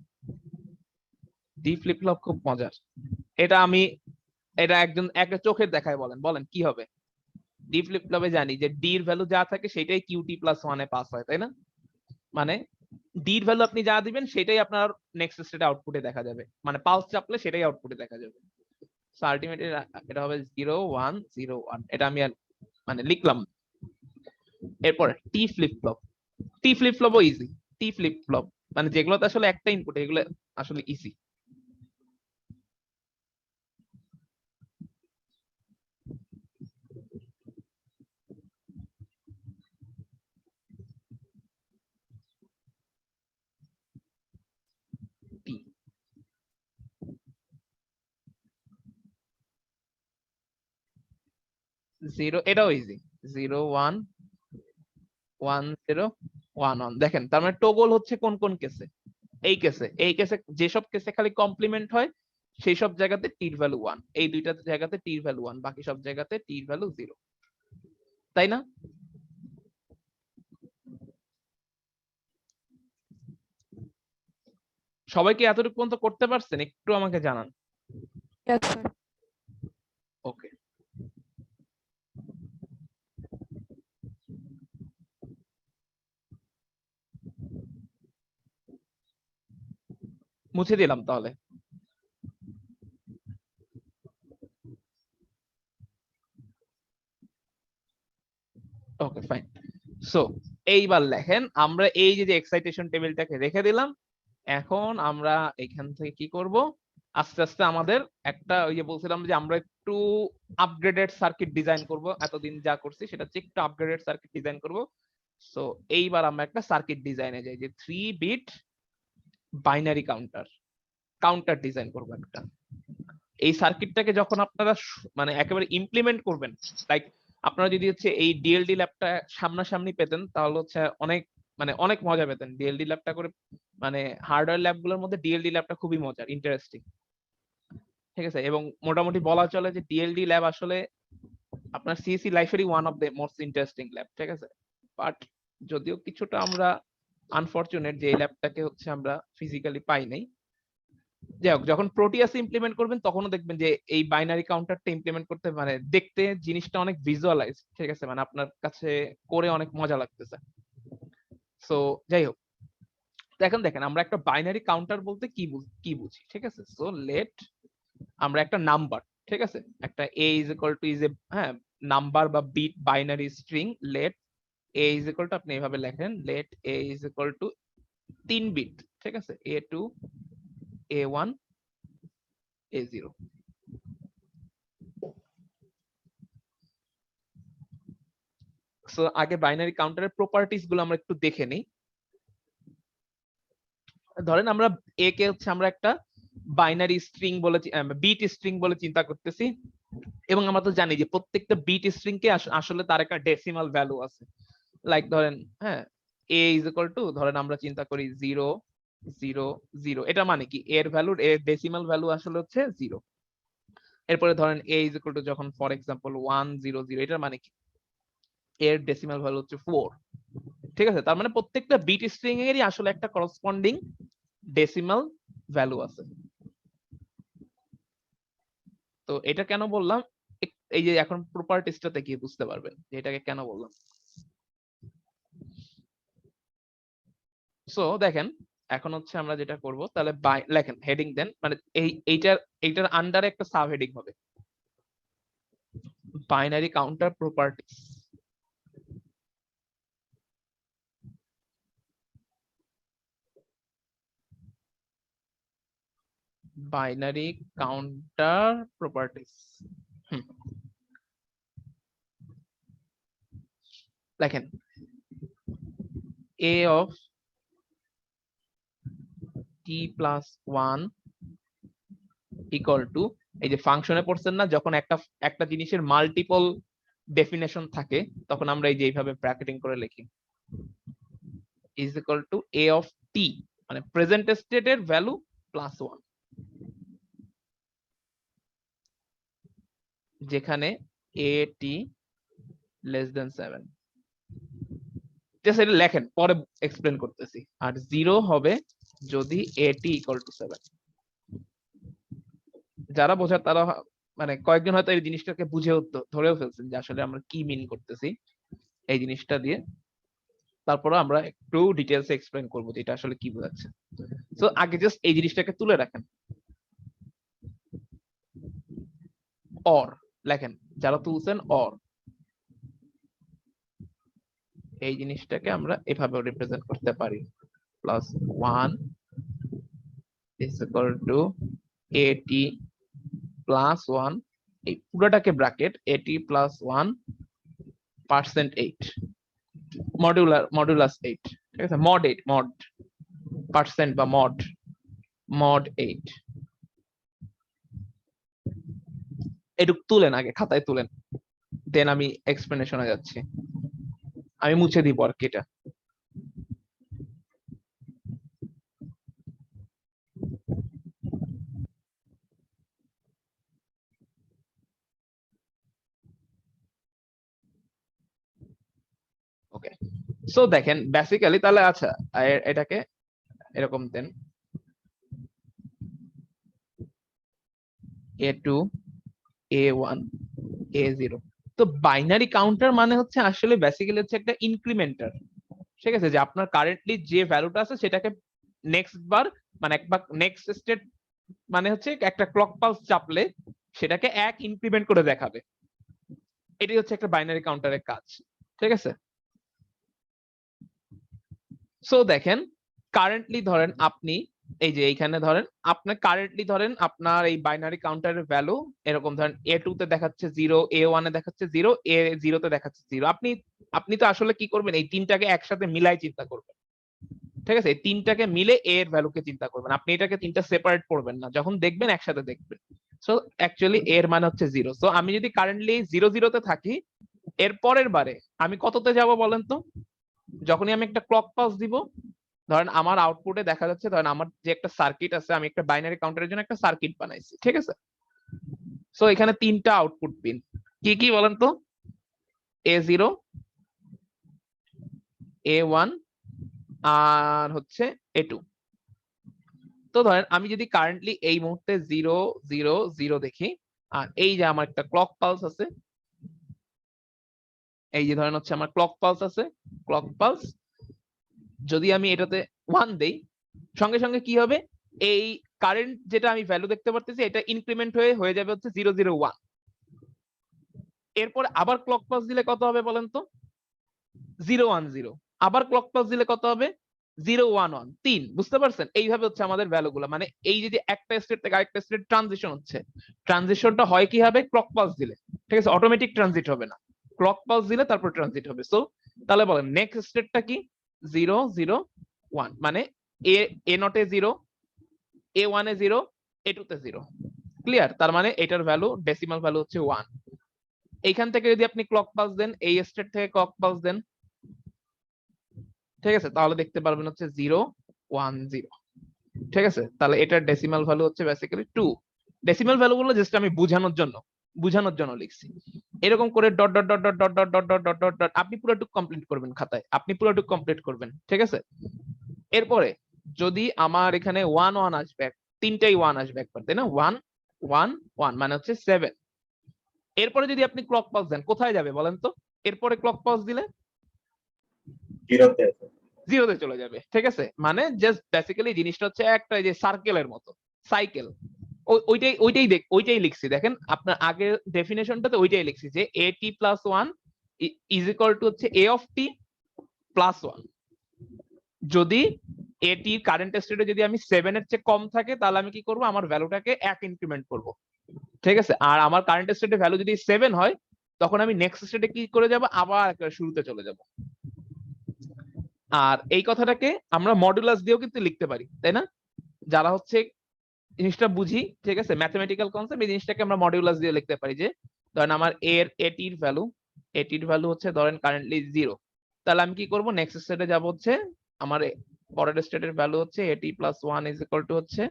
[SPEAKER 2] ডি ফ্লিপ ফ্লপ খুব মজার। এটা একজন একটা চোখের দেখায় বলেন, বলেন কি হবে? ডি ফ্লিপ ফ্লপে জানি যে ডি এর ভ্যালু যা থাকে সেটাই কিউটি প্লাস 1 এ পাস হয়, তাই না? মানে ডির ভ্যালু আপনি যা দিবেন সেটাই আপনার নেক্সট স্টেটে আউটপুটে দেখা যাবে, মানে পালস চাপলে সেটাই আউটপুটে দেখা যাবে। সো আলটিমেটলি এটা হবে 0 1 0 1, এটা আমি আর মানে লিখলাম। এরপর টি ফ্লিপ ফ্লপ, টি ফ্লিপ ফ্লপও ইজি। টি ফ্লিপ ফ্লপ মানে যেগুলোতে আসলে একটা ইনপুট, এগুলো আসলে ইজি। টি জিরো, এটাও ইজি। 0 1 1 0 1 1। দেখেন তার মানে টগল হচ্ছে কোন কোন কেসে? এই কেসে, এই কেসে যেসব কেসে খালি কমপ্লিমেন্ট হয় সেই সব জায়গাতে টির ভ্যালু 1, এই দুইটা জায়গাতে টির ভ্যালু 1, বাকি সব জায়গাতে টির ভ্যালু 0, তাই না? সবাই কি এতটুকু পর্যন্ত করতে পারছেন? একটু আমাকে জানান।
[SPEAKER 7] Yes, sir.
[SPEAKER 2] ওকে, মুছে দিলাম তাহলে। Okay fine. সো এইবার লেখেন, আমরা এই যে এক্সাইটেশন টেবিলটাকে রেখে দিলাম, এখন আমরা এখান থেকে কি করব, আস্তে আস্তে আমাদের একটা ওই যে বলছিলাম যে আমরা একটু আপগ্রেডেড সার্কিট ডিজাইন করব, এতদিন যা করছি সেটা হচ্ছে একটু আপগ্রেডেড সার্কিট ডিজাইন করব। সো এইবার আমরা একটা সার্কিট ডিজাইনে যাই, যে 3 বিট বাইনারি কাউন্টার ডিজাইন করব একটা। এই সার্কিটটাকে যখন আপনারা মানে একেবারে ইমপ্লিমেন্ট করবেন, লাইক আপনারা যদি হচ্ছে এই ডিএলডি ল্যাবটা সামনাসামনি পেতেন তাহলে হচ্ছে অনেক মজা পেতেন ডিএলডি ল্যাবটা করে। মানে হার্ডওয়্যার ল্যাবগুলোর মধ্যে ডিএলডি ল্যাবটা খুবই মজার, ইন্টারেস্টিং, ঠিক আছে? এবং মোটামুটি বলা চলে যে ডিএলডি ল্যাব আসলে আপনার সিএসসি লাইফেরই one of the most interesting lab, ঠিক আছে? বাট যদিও কিছুটা আমরা আনফরচুনেট যে এই ল্যাবটাকে হচ্ছে আমরা ফিজিক্যালি পাই নাই। যাই হোক, যখন প্রোটিয়াস ইমপ্লিমেন্ট করবেন তখনও দেখবেন যে এই বাইনারি কাউন্টারটা ইমপ্লিমেন্ট করতে মানে দেখতে জিনিসটা অনেক ভিজুয়ালাইজ, ঠিক আছে? মানে আপনার কাছে করে অনেক মজা লাগতেছে। সো যাই হোক, দেখেন আমরা একটা বাইনারি কাউন্টার বলতে কি বুঝি, ঠিক আছে? সো লেট আমরা একটা নাম্বার, ঠিক আছে, একটা a ইজ ইকুয়াল টু হ্যাঁ নাম্বার বা bit binary string, let a is equal to, আপনি এইভাবে লেখেন let a is equal to 3 bit, ঠিক আছে, a2 a1 a0। সো আগে বাইনারি কাউন্টারের প্রপার্টিজ গুলো আমরা একটু দেখে নিই। ধরেন আমরা a কে হচ্ছে আমরা একটা বাইনারি স্ট্রিং বলে বিট স্ট্রিং বলে চিন্তা করতেছি, এবং আমরা তো জানি যে প্রত্যেকটা বিট স্ট্রিং কে আসলে তার একটা ডেসিমাল ভ্যালু আছে। লাইক ধরেন হ্যাঁ a ইজ ইকুয়াল টু, ধরেন আমরা চিন্তা করি 0 0 0, এটা মানে কি এর ভ্যালুর এর ডেসিমাল ভ্যালু আসলে হচ্ছে 0। এরপরে ধরেন a ইজ ইকুয়াল টু যখন ফর এক্সাম্পল 1 0 0, এটার মানে কি এর ডেসিমাল ভ্যালু হচ্ছে 4, ঠিক আছে? তার মানে প্রত্যেকটা বিট স্ট্রিং এরই আসলে একটা করসপন্ডিং ডেসিমাল ভ্যালু আছে। তো এটা কেন বললাম, এই যে এখন প্রপার্টিসটাতে গিয়ে বুঝতে পারবেন যে এটাকে কেন বললাম। সো দেখেন এখন হচ্ছে আমরা যেটা করব, তাহলে লেখেন হেডিং দেন, মানে এইটার আন্ডারে একটা সাব হেডিং হবে binary counter properties. Binary counter properties, দেখেন a of t plus 1 equal to, এই যে ফাংশনে পড়ছেন না, যখন একটা জিনিসের মাল্টিপল ডেফিনেশন থাকে তখন আমরা এই যে এইভাবে ব্র্যাকেটিং করে লিখি, is equal to a of t, মানে প্রেজেন্ট স্টেটের ভ্যালু প্লাস 1, যেখানে a t less than 7। Just এটা লেখেন, পরে এক্সপ্লেন করতেছি। আর 0 হবে যদি a t equal to 7। যারা বোঝার তারা মানে কয়েকজন হয়তো এই জিনিসটাকে বুঝেও ধরেও ফেলছেন যে আসলে আমরা কি মিন করতেছি এই জিনিসটা দিয়ে। তারপরে আমরা একটু ডিটেলসে এক্সপ্লেন করবো যে এটা আসলে কি বোঝাচ্ছে। সো আগে জাস্ট এই জিনিসটাকে তুলে রাখেন, অর লেখেন, যারা তুলছেন অর, এই জিনিসটাকে আমরা এভাবে রিপ্রেজেন্ট করতে পারি, plus 1 is equal to at plus 1, এই পুরোটাকে bracket at plus 1 percent 8 modulus 8, ঠিক আছে, মড 8, মড পার্সেন্ট বা মড 8, এটুক তুলেন, আগে খাতায় তুলেন, দেন আমি এক্সপ্লেনেশনে যাচ্ছি। আমি মুছে দিব আর কি এটা। ওকে, সো দেখেন বেসিক্যালি তাহলে আচ্ছা এটাকে এরকম দেন, a2 a1 a0। তো বাইনারি কাউন্টার মানে হচ্ছে আসলে বেসিক্যালি হচ্ছে একটা ইনক্রিমেন্টার, ঠিক আছে, যে আপনার কারেন্টলি যে ভ্যালুটা আছে সেটাকে নেক্সট বার মানে একবার নেক্সট স্টেট মানে হচ্ছে একটা ক্লক পালস চাপলে সেটাকে এক ইনক্রিমেন্ট করে দেখাবে। এটাই হচ্ছে একটা বাইনারি কাউন্টারের কাজ, ঠিক আছে। সো দেখেন কারেন্টলি ধরেন আপনি এই যে এইখানে ধরেন আপনার কারেন্টলি ধরেন আপনার এই বাইনারি কাউন্টারের ভ্যালু এরকম ধরেন a2 তে দেখাচ্ছে 0, a1 এ দেখাচ্ছে 0, a0 তে দেখাচ্ছে 0। আপনি তো আসলে কি করবেন, এই তিনটাকে একসাথে মিলাই চিন্তা করবেন, ঠিক আছে, এই তিনটাকে মিলে a এর ভ্যালুকে চিন্তা করবেন, আপনি এটাকে তিনটা সেপারেট করবেন না, যখন দেখবেন একসাথে দেখবেন। সো অ্যাকচুয়ালি a এর মান হচ্ছে 0। সো আমি যদি কারেন্টলি 0 তে থাকি, এর পরের বারে আমি কততে যাব বলেন তো? যখনই আমি একটা ক্লক পালস দিব, ধরেন আমার আউটপুটে দেখা যাচ্ছে, ধরেন আমার যে একটা সার্কিট আছে, আমি একটা বাইনারি কাউন্টারের জন্য একটা সার্কিট বানাইছি, ঠিক আছে। সো এখানে তিনটা আউটপুট পিন কি কি বলেন তো? a0, a1 আর হচ্ছে a2। তো ধরেন আমি যদি কারেন্টলি এই মুহূর্তে 0 0 0 দেখি, আর এই যে আমার একটা ক্লক পালস আছে, এই যে ধরেন হচ্ছে আমার ক্লক পালস আছে, ক্লক পালস যদি আমি এটাতে 1 দেই, সঙ্গে সঙ্গে কি হবে, এই কারেন্ট যেটা আমি ভ্যালু দেখতে পারতেছি এটা ইনক্রিমেন্ট হয়ে যাবে হচ্ছে 001। এরপরে আবার ক্লক পালস দিলে কত হবে বলেন তো? 010। আবার ক্লক পালস দিলে কত হবে? 011। 3, বুঝতে পারছেন? এইভাবে হচ্ছে আমাদের ভ্যালুগুলো, মানে এই যে একটা স্টেট থেকে আরেকটা স্টেট ট্রানজিশন হচ্ছে, ট্রানজিশনটা হয় কি হবে? ক্লক পালস দিলে, ঠিক আছে, অটোমেটিক ট্রানজিট হবে না, ক্লক পালস দিলে তারপর ট্রানজিট হবে। সো তাহলে বলেন নেক্সট স্টেটটা কি? 001, মানে এ নটে 0, a1 এ 0, a2 তে 0। ক্লিয়ার? তার মানে এটার ভ্যালু ডেসিমাল ভ্যালু হচ্ছে 1। এইখান থেকে যদি আপনি ক্লক পালস দেন, এই স্টেট থেকে ক্লক পালস দেন, ঠিক আছে, তাহলে দেখতে পারবেন হচ্ছে 010, ঠিক আছে। তাহলে এটার ডেসিমাল ভ্যালু হচ্ছে বেসিক্যালি 2। ডেসিমাল ভ্যালু গুলো জাস্ট আমি বোঝানোর জন্য লিখছি। এরকম করে dot dot dot dot dot dot dot dot dot dot dot আপনি পুরোটুক কমপ্লিট করবেন খাতায়, আপনি পুরোটুক কমপ্লিট করবেন, ঠিক আছে। এরপরে যদি আমার এখানে 1 1 আসবে, তিনটাই 1 আসবে একবার, তাই না? 1 1 1 মানে হচ্ছে 7। এরপরে যদি আপনি ক্লক পালস দেন, কোথায় যাবে বলেন তো? এরপরে ক্লক পালস দিলে 0 তে চলে যাবে, ঠিক আছে। মানে জাস্ট বেসিক্যালি জিনিসটা হচ্ছে একটা যে সার্কেলের মতো, সাইকেল। ওইটাই লিখছি, দেখেন আপনার আগের ডেফিনেশনটাতে ওইটাই লিখছি যে at plus 1 is equal two হচ্ছে a অফ t প্লাস 1। যদি at কারেন্ট স্টেটে যদি আমি 7 এর চেয়ে কম থাকে, তাহলে আমি কি করব, আমার ভ্যালুটাকে 1 ইনক্রিমেন্ট করব, ঠিক আছে। আর আমার কারেন্ট স্টেটে ভ্যালু যদি 7 হয়, তখন আমি নেক্সট স্টেটে কি করে যাব, আবার শুরুতে চলে যাব। আর এই কথাটাকে আমরা মডুলাস দিয়েও কিন্তু লিখতে পারি, তাই না? যারা হচ্ছে জিনিসটা বুঝি, ঠিক আছে, ম্যাথমেটিক্যাল কনসেপ্ট, এই জিনিসটাকে আমরা মডুলাস দিয়ে লিখতে পারি। যে ধরেন আমার এটির ভ্যালু হচ্ছে ধরেন কারেন্টলি 0, তাহলে আমি কি করব, নেক্সট স্টেটে যাব হচ্ছে আমার পরের স্টেটের ভ্যালু হচ্ছে at plus 1 is equal two হচ্ছে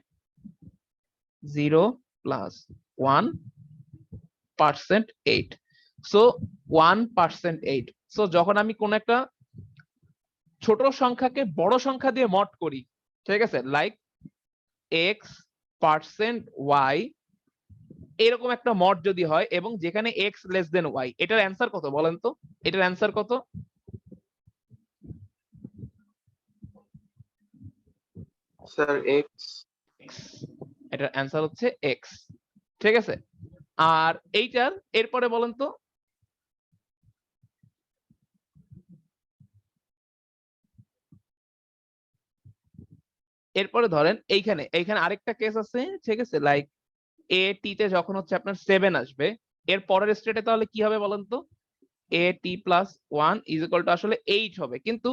[SPEAKER 2] 0 প্লাস 1% 8। সো 1% 8। সো যখন আমি কোন একটা ছোট সংখ্যাকে বড় সংখ্যা দিয়ে মড করি, ঠিক আছে, লাইক x% y, এরকম একটা মড যদি হয় এবং যেখানে x y, এটার অ্যান্সার কত বলেন তো? এটার অ্যান্সার কত?
[SPEAKER 5] Sir x.
[SPEAKER 2] x, এটার অ্যান্সার হচ্ছে x। ঠিক আছে, আর এইটার এরপরে বলেন তো এরপরে ধরেন এইখানে এইখানে আরেকটা কেস আছে, ঠিক আছে, লাইক এ টি তে যখন হচ্ছে আপনার 7 আসবে, এর পরের স্টেটে তাহলে কি হবে বলেন তো? এ টি প্লাস 1 ইজ ইকুয়াল টু আসলে 8 হবে, কিন্তু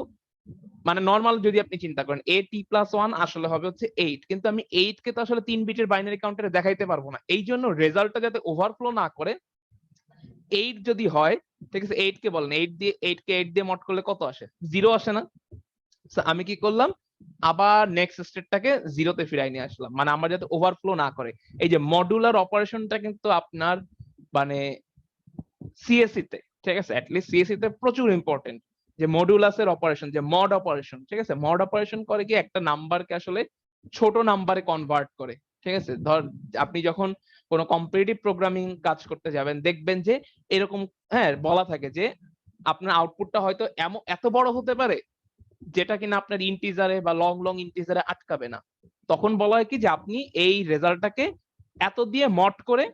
[SPEAKER 2] মানে নর্মাল যদি আপনি চিন্তা করেন এ টি প্লাস 1 আসলে হবে হচ্ছে 8, কিন্তু আমি 8 কে তো আসলে 3 বিটের বাইনারি কাউন্টারে দেখাইতে পারবো না, এই জন্য রেজাল্টটা যাতে ওভারফ্লো না করে 8 যদি হয়, ঠিক আছে, 8 কে বলেন 8 কে 8 দিয়ে মড করলে কত আসে? 0 আসে না? So, আমি কি করলাম, আবার নেক্সট স্টেটটাকে 0-তে ফিরাই নিয়ে আসলাম, মানে আমরা যাতে ওভারফ্লো না করে। এই যে মডুলার অপারেশনটা কিন্তু আপনার মানে সিএসসি তে, ঠিক আছে, অ্যাটলিস্ট সিএসসি তে প্রচুর ইম্পর্টেন্ট, যে মডুলাসের অপারেশন, যে মড অপারেশন, ঠিক আছে, মড অপারেশন করে কি একটা নাম্বারকে আসলে ছোট নাম্বারে কনভার্ট করে। ঠিক আছে, ধর আপনি যখন কোনো কম্পিটিটিভ প্রোগ্রামিং কাজ করতে যাবেন দেখবেন যে এরকম হ্যাঁ বলা থাকে যে আপনার আউটপুটটা হয়তো এমন এত বড় হতে পারে যেটা কিনা আপনার ইন্টিজারে বা লং লং ইন্টিজারে আটকাবে না, তখন বলা হয় কি যে আপনি এই রেজাল্টটাকে এত দিয়ে মড করে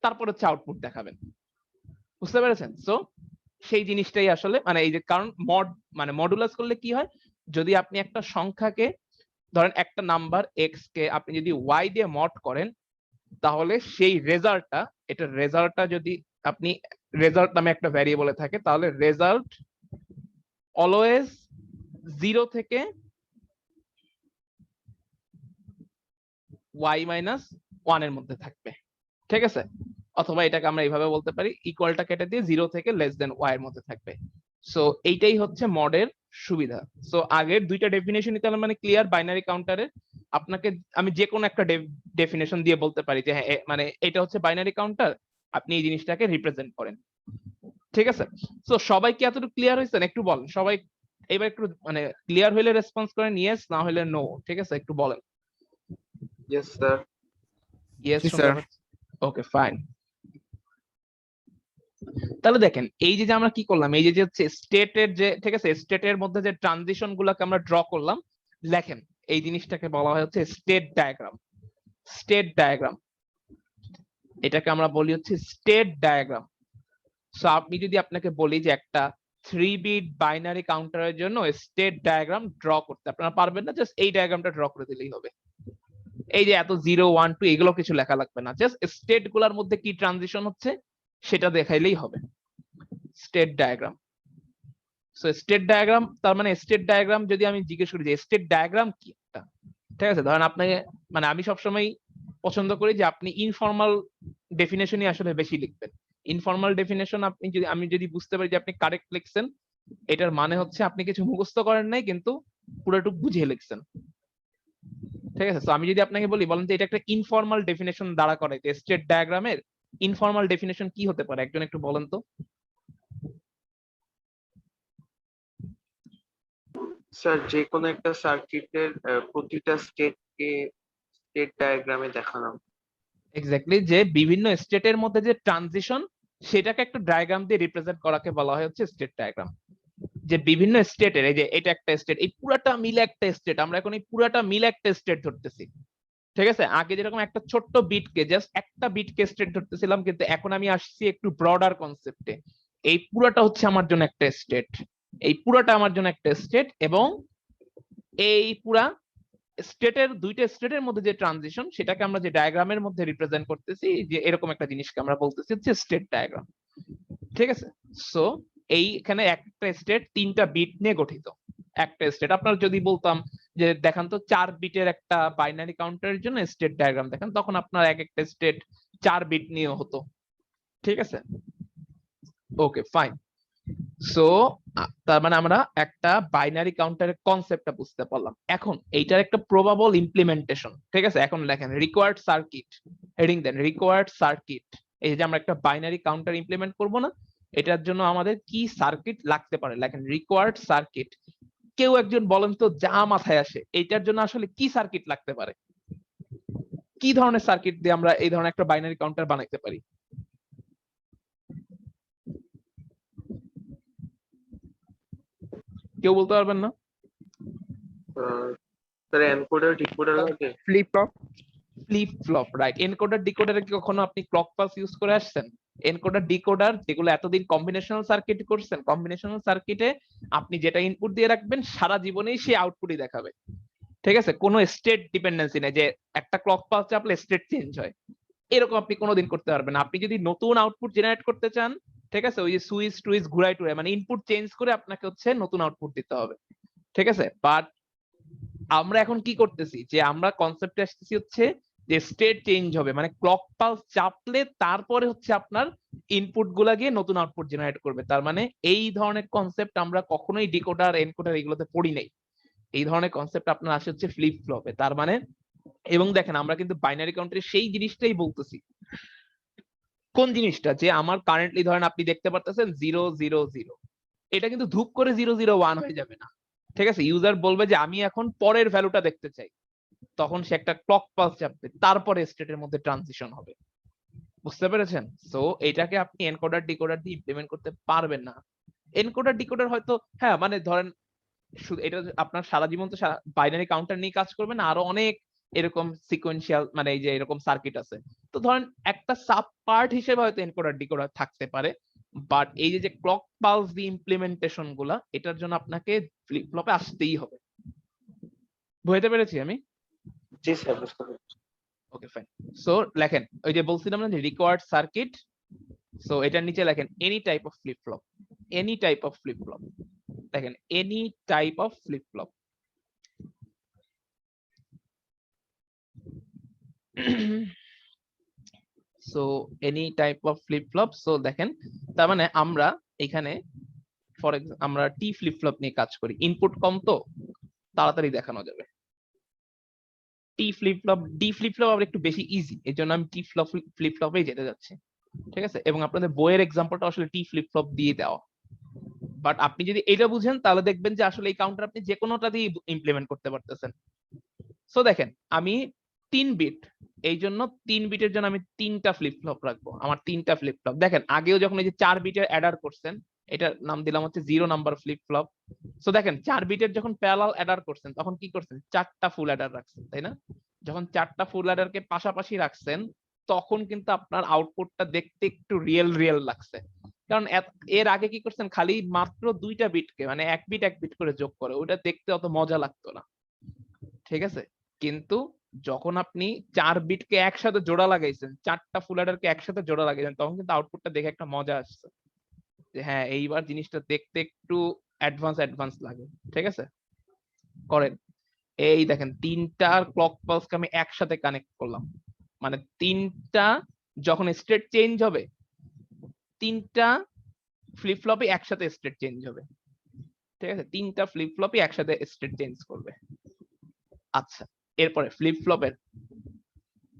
[SPEAKER 2] তারপর হচ্ছে আউটপুট দেখাবেন। বুঝতে পেরেছেন? সো সেই জিনিসটাই আসলে মানে এই যে কারণ মড মানে মডুলাস করলে কি হয়, যদি আপনি একটা সংখ্যাকে ধরেন একটা নাম্বার এক্স কে আপনি যদি ওয়াই দিয়ে মড করেন, তাহলে সেই রেজাল্টটা এটা রেজাল্টটা যদি আপনি রেজাল্ট নামে একটা ভ্যারিয়েবলে থাকে, তাহলে রেজাল্ট অলওয়েজ 0 থেকে y মাইনাস 1 এর মধ্যে থাকবে। ঠিক আছে, অথবা এটাকে আমরা এইভাবে বলতে পারি ইকুয়ালটা কেটে দিয়ে 0 থেকে লেস দেন y এর মধ্যে থাকবে। সো এইটাই হচ্ছে মডের সুবিধা। সো আগের দুইটা ডেফিনেশনই তাহলে মানে ক্লিয়ার বাইনারি কাউন্টারের। আপনাকে আমি যে কোনো একটা ডেফিনেশন দিয়ে বলতে পারি যে হ্যাঁ মানে এটা হচ্ছে বাইনারি কাউন্টার, আপনি এই জিনিসটাকে রিপ্রেজেন্ট করেন। ঠিক আছে, সো সবাই কি এতটুকু ক্লিয়ার হয়েছেন? একটু বলেন সবাই, এবার একটু মানে ক্লিয়ার হইলে রেসপন্স করেন ইয়েস, না হলে নো। ঠিক আছে, একটু বলেন।
[SPEAKER 5] Yes sir.
[SPEAKER 2] ইয়েস
[SPEAKER 3] জি,
[SPEAKER 2] শুনতে
[SPEAKER 3] স্যার।
[SPEAKER 2] পাচ্ছি। Okay fine. তাহলে দেখেন এই যে আমরা কি করলাম, এই যে হচ্ছে স্টেটের যে, ঠিক আছে, স্টেটের মধ্যে যে ট্রানজিশন গুলাকে আমরা ড্র করলাম, লেখেন এই জিনিসটাকে বলা হয় হচ্ছে স্টেট ডায়াগ্রাম। স্টেট ডায়াগ্রাম, এটাকে আমরা বলি হচ্ছে স্টেট ডায়াগ্রাম। সো আপনি যদি আপনাকে বলি যে একটা 3 বিট বাইনারি কাউন্টারের জন্য স্টেট ডায়াগ্রাম ড্র করতে, আপনারা পারবেন না? জাস্ট এই ডায়াগ্রামটা ড্র করে দিলেই হবে। এই যে এত 0 1 2 এগুলো কিছু লেখা লাগবে না, জাস্ট স্টেট গুলার মধ্যে কি ট্রানজিশন হচ্ছে সেটা দেখাইলেই হবে। State diagram. So state diagram তার মানে স্টেট ডায়াগ্রাম যদি আমি জিজ্ঞেস করি যে স্টেট ডায়াগ্রাম কি একটা, ঠিক আছে, ধরেন আপনাকে মানে আমি সবসময় পছন্দ করি যে আপনি ইনফর্মাল ডেফিনেশনই আসলে বেশি লিখবেন। ইনফর্মাল ডেফিনেশন আপনি যদি আমি যদি বুঝতে পারি যে আপনি কারেক্ট লিখছেন, এটার মানে হচ্ছে আপনি কিছু মুখস্থ করেন নাই কিন্তু পুরোটুকু বুঝিয়ে লিখছেন। ঠিক আছে, তো আমি যদি আপনাকে বলি বলেন যে এটা একটা ইনফর্মাল ডেফিনেশন দ্বারা করে যে স্টেট ডায়াগ্রামের ইনফর্মাল ডেফিনেশন কি হতে পারে, একজন একটু বলেন তো।
[SPEAKER 5] স্যার যে কোনো একটা সার্কিটের প্রতিটা স্টেটকে স্টেট ডায়াগ্রামে দেখানো।
[SPEAKER 2] এক্স্যাক্টলি, যে বিভিন্ন স্টেটের মধ্যে যে ট্রানজিশন সেটাকে একটা ডায়াগ্রাম দিয়ে রিপ্রেজেন্ট করাকে বলা হয় হচ্ছে স্টেট ডায়াগ্রাম। যে বিভিন্ন স্টেটের এই যে এটা একটা স্টেট, এই পুরাটা মিলে একটা স্টেট, আমরা এখন এই পুরাটা মিলে একটা স্টেট ধরতেছি। ঠিক আছে, আগে যেরকম একটা ছোট্ট বিটকে জাস্ট একটা বিটকে স্টেট ধরতেছিলাম, কিন্তু এখন আমি আসছি একটু ব্রডার কনসেপ্টে। এই পুরাটা হচ্ছে আমার জন্য একটা স্টেট, এই পুরাটা আমার জন্য একটা স্টেট, এবং এই পুরা স্টেটের দুইটা স্টেটের মধ্যে যে ট্রানজিশন সেটাকে আমরা যে ডায়াগ্রামের মধ্যে রিপ্রেজেন্ট করতেছি, যে এরকম একটা জিনিসকে আমরা বলতেছি হচ্ছে স্টেট ডায়াগ্রাম। ঠিক আছে, সো এইখানে একটা স্টেট 3টা বিট নিয়ে গঠিত। একটা স্টেট আপনার যদি বলতাম যে দেখান তো 4 বিটের একটা বাইনারি কাউন্টারের জন্য স্টেট ডায়াগ্রাম দেখান, তখন আপনার এক একটা স্টেট 4 বিট নিয়ে হতো। ঠিক আছে, ওকে ফাইন। সো তার মানে আমরা একটা বাইনারি কাউন্টারের কনসেপ্টটা বুঝতে পারলাম। এখন এইটার একটা প্রবাবল ইমপ্লিমেন্টেশন। ঠিক আছে, এখন লেখেন রিকোয়ার্ড সার্কিট, হেডিং দেন রিকোয়ার্ড সার্কিট। এই যে আমরা একটা বাইনারি কাউন্টার ইমপ্লিমেন্ট করব না, এটার জন্য আমাদের কি সার্কিট লাগতে পারে, লেখেন রিকোয়ার্ড সার্কিট। কেউ একজন বলেন তো যা মাথায় আসে এইটার জন্য আসলে কি সার্কিট লাগতে পারে, কি ধরনের সার্কিট দিয়ে আমরা এই ধরনের একটা বাইনারি কাউন্টার বানাইতে পারি? কেউ বলতে পারবেন না?
[SPEAKER 5] স্যার এনকোডার ডিকোডার লাগে?
[SPEAKER 8] Flip flop.
[SPEAKER 2] Flip flop, right. Encoder ডিকোডারে কি কখনো আপনি ক্লক পালস ইউজ করে আসছেন? এনকোডার ডিকোডার যেগুলো এতদিন কম্বিনেশনাল সার্কিট করছেন, কম্বিনেশনাল সার্কিটে আপনি যেটা ইনপুট দিয়ে রাখবেন সারা জীবনেই সেই আউটপুটই দেখাবে, ঠিক আছে? কোনো স্টেট ডিপেন্ডেন্সি নেই যে একটা ক্লক পালস চাপলে স্টেট চেঞ্জ হয়, এরকম আপনি কোনোদিন করতে পারবেন না। আপনি যদি নতুন আউটপুট জেনারেট করতে চান, ঠিক আছে, ওই যে সুইচ টুইচ ঘুরাই টুরাই মানে ইনপুট চেঞ্জ করে আপনাকে হচ্ছে নতুন আউটপুট দিতে হবে, ঠিক আছে? বাট আমরা এখন কি করতেছি যে আমরা কনসেপ্টে আসতেছি হচ্ছে যে স্টেট চেঞ্জ হবে, মানে ক্লক পালস চাপলে তারপরে হচ্ছে আপনার ইনপুট গুলা গিয়ে নতুন আউটপুট জেনারেট করবে। তার মানে এই ধরনের কনসেপ্ট আমরা কখনোই ডিকোডার এনকোডার এগুলোতে পড়ি নাই। এই ধরনের কনসেপ্ট আপনার আসে হচ্ছে ফ্লিপ ফ্লপে। তার মানে এবং দেখেন আমরা কিন্তু বাইনারি কাউন্টারে সেই জিনিসটাই বলতেছি। কোন জিনিসটা? যে আমার কারেন্টলি ধরেন আপনি দেখতে পারতেছেন 000, এটা কিন্তু ধূপ করে 001 হয়ে যাবে না, ঠিক আছে? ইউজার বলবে যে আমি এখন পরের ভ্যালুটা দেখতে চাই, তখন সে একটা ক্লক পালস চাপবে, তারপরে স্টেটের মধ্যে ট্রানজিশন হবে। বুঝতে পেরেছেন? সো এটাকে আপনি এনকোডার ডিকোডার দিয়ে ইমপ্লিমেন্ট করতে পারবেন না। এনকোডার ডিকোডার হয়তো হ্যাঁ মানে ধরেন এটা আপনার সারা জীবন তো বাইনারি কাউন্টার নিয়ে কাজ করবে না, আরো অনেক এরকম সিকোয়েন্সিয়াল মানে এই যে এরকম সার্কিট আছে, তো ধরেন একটা সাব পার্ট হিসেবে হয়তো এনকোডার ডিকোডার থাকতে পারে। বাট এই যে ক্লক পালস দি ইমপ্লিমেন্টেশন গুলা, এটার জন্য আপনাকে ফ্লিপ ফ্লপে আসতেই হবে। বুঝতে পেরেছি আমি?
[SPEAKER 5] জি স্যার, বুঝতে পেরেছি।
[SPEAKER 2] Okay fine. সো লেখেন ওই যে বলছিলাম না যে রিকোয়ার্ড সার্কিট, সো এটার নিচে লেখেন any type of flip flop, any type of flip flop, দেখেন any type of flip flop. So any type of flip flop, so দেখেন তার মানে আমরা এখানে ফর এক্সাম্পল আমরা টি ফ্লিপ ফ্লপ নিয়ে কাজ করি, ইনপুট কম তো তাড়াতাড়ি দেখানো যাবে। T flip flop, D flip flop আবার একটু বেশি ইজি, এই জন্য আমি টি ফ্লিপ ফ্লপেই যেতে যাচ্ছি, ঠিক আছে? এবং আপনাদের বইয়ের এক্সাম্পলটা আসলে টি ফ্লিপ ফ্লপ দিয়ে দেওয়া। বাট আপনি যদি এটা বুঝেন তাহলে দেখবেন যে আসলে এই কাউন্টার আপনি যে কোনোটা দিয়ে ইমপ্লিমেন্ট করতে পারতেছেন। সো দেখেন আমি 3 বিট, এই জন্য 3 বিটের জন্য আমি 3টা ফ্লিপ ফ্লপ রাখবো, আমার 3টা ফ্লিপ ফ্লপ। দেখেন আগেও যখন এই যে 4 বিটের অ্যাডার করছেন, এটার নাম দিলাম হচ্ছে 0 নাম্বার ফ্লিপ ফ্লপ। সো দেখেন 4 বিটের যখন প্যারালাল অ্যাডার করছেন তখন কি করছেন? 4টা ফুল অ্যাডার রাখছেন, তাই না? যখন 4টা ফুল অ্যাডারকে পাশাপাশি রাখছেন তখন কিন্তু আপনার আউটপুটটা দেখতে একটু রিয়েল লাগছে, কারণ এর আগে কি করছেন? খালি মাত্র 2টা বিটকে মানে 1 বিট করে যোগ করে, ওটা দেখতে অত মজা লাগতো না, ঠিক আছে? কিন্তু যখন আপনি 4 বিটকে একসাথে জোড়া লাগাইছেন, 4টা ফুল অ্যাডারকে একসাথে জোড়া লাগাইছেন, তখন কিন্তু আউটপুটটা দেখে একটা মজা আসছে যে হ্যাঁ এইবার জিনিসটা দেখতে একটু অ্যাডভান্স লাগে, ঠিক আছে? করেন এই দেখেন 3টা ক্লক পালসকে আমি একসাথে কানেক্ট করলাম, মানে 3টা যখন স্টেট চেঞ্জ হবে 3টা ফ্লিপ ফ্লপই একসাথে স্টেট চেঞ্জ হবে, ঠিক আছে? 3টা ফ্লিপ ফ্লপই একসাথে স্টেট চেঞ্জ করবে। আচ্ছা, এরপরে ফ্লিপ ফ্লপের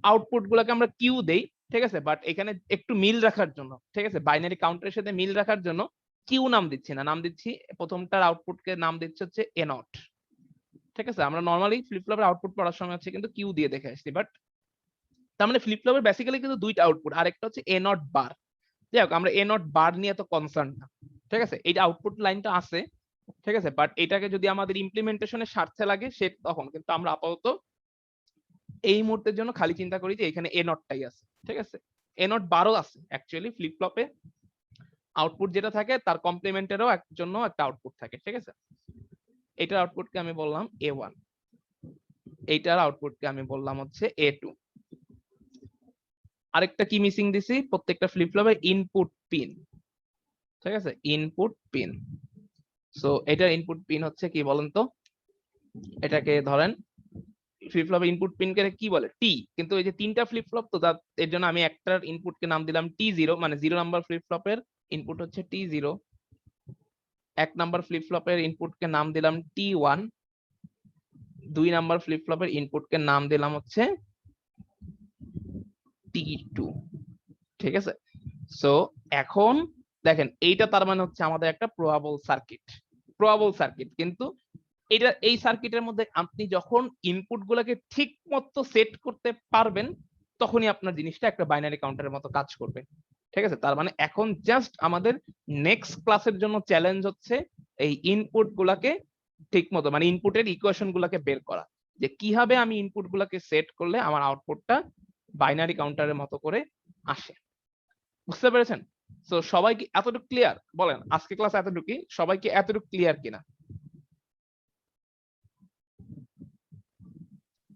[SPEAKER 2] আউটপুট গুলোকে আমরা কিউ দেই, ঠিক আছে? বাট এখানে একটু মিল রাখার জন্য, ঠিক আছে, বাইনারি কাউন্টারের সাথে মিল রাখার জন্য কিউ নাম দিচ্ছি না, নাম দিচ্ছি প্রথমটার আউটপুটকে নাম দিচ্ছে হচ্ছে এ নট, ঠিক আছে? আমরা নরমালি ফ্লিপ ফ্লপের আউটপুট পড়ার সময় হচ্ছে কিন্তু কিউ দিয়ে দেখে আসছি, বাট তার মানে ফ্লিপ ফ্লপের বেসিক্যালি কিন্তু 2টা আউটপুট, আর একটা হচ্ছে এ নট বার। যাই হোক, আমরা এ নট বার নিয়ে তো কনসার্ন না, ঠিক আছে? এই আউটপুট লাইনটা আছে, ঠিক আছে? বাট এটাকে যদি আমাদের ইমপ্লিমেন্টেশনের স্বার্থে লাগে সে তখন কিন্তু আমরা আপাতত এই মুহূর্তের জন্য খালি চিন্তা করি যে এখানে এ নটটাই আছে, ঠিক আছে? এ নট বারও আছে অ্যাকচুয়ালি ফ্লিপ ফ্লপে, আউটপুট যেটা থাকে তার কমপ্লিমেন্টেরও জন্য একটা আউটপুট থাকে, ঠিক আছে? এটার আউটপুটকে আমি বললাম A1, এইটার আউটপুটকে আমি বললাম হচ্ছে A2। আরেকটা কি মিসিং দিছি? প্রত্যেকটা ফ্লিপ ফ্লপে ইনপুট পিন, ঠিক আছে? Input pin. সো এটার ইনপুট পিন হচ্ছে কি বলেন তো? এটাকে ধরেন ফ্লিপ ফ্লপের ইনপুট পিনকে কি বলে? টি, কিন্তু এই যে 3টা ফ্লিপ ফ্লপ তো এর জন্য আমি একটার ইনপুটকে নাম দিলাম T0, মানে 0 নাম্বার ফ্লিপ ফ্লপের ইনপুট হচ্ছে T0। 1 নাম্বার ফ্লিপ ফ্লপের ইনপুটকে নাম দিলাম T1, 2 নাম্বার ফ্লিপ ফ্লপের ইনপুটকে নাম দিলাম হচ্ছে T2, ঠিক আছে? সো এখন দেখেন এইটা তার মানে হচ্ছে আমাদের একটা প্রবাবল সার্কিট, কিন্তু এটা এই সার্কিটের মধ্যে আপনি যখন ইনপুট গুলাকে ঠিক মতো সেট করতে পারবেন তখনই আপনার জিনিসটা একটা বাইনারি কাউন্টারের মতো কাজ করবে, ঠিক আছে? তার মানে এখন জাস্ট আমাদের নেক্সট ক্লাসের জন্য চ্যালেঞ্জ হচ্ছে এই ইনপুট গুলাকে ঠিক মতো মানে ইনপুটের ইকুয়েশন গুলাকে বের করা, যে কিভাবে আমি ইনপুট গুলাকে সেট করলে আমার আউটপুটটা বাইনারি কাউন্টারের মতো করে আসে। বুঝতে পেরেছেন? তো সবাই কি এতটুকু ক্লিয়ার? বলেন আজকে ক্লাস এতটুকুই, সবাই কি এতটুকু ক্লিয়ার কিনা?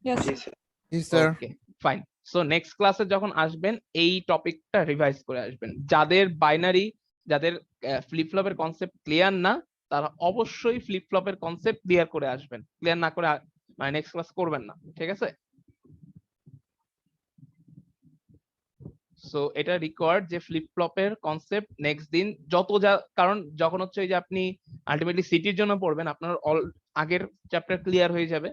[SPEAKER 7] Yes,
[SPEAKER 5] জি
[SPEAKER 7] sir.
[SPEAKER 5] Sir.
[SPEAKER 2] Okay fine. So next ক্লাসে যখন আসবেন এই টপিকটা রিভাইজ করে আসবেন। যাদের বাইনারি, যাদের ফ্লিপ ফ্লপের কনসেপ্ট ক্লিয়ার না, তারা অবশ্যই ফ্লিপ ফ্লপের কনসেপ্ট ক্লিয়ার করে আসবেন। ক্লিয়ার না করে মানে নেক্সট ক্লাস করবেন না, ঠিক আছে? সো এটা রিকোয়ার্ড যে ফ্লিপ ফ্লপের কনসেপ্ট নেক্সট দিন যত যা, কারণ যখন হচ্ছে যে আপনি আলটিমেটলি সিটির জন্য পড়বেন, আপনার অল আগের চ্যাপ্টার ক্লিয়ার হয়ে যাবে,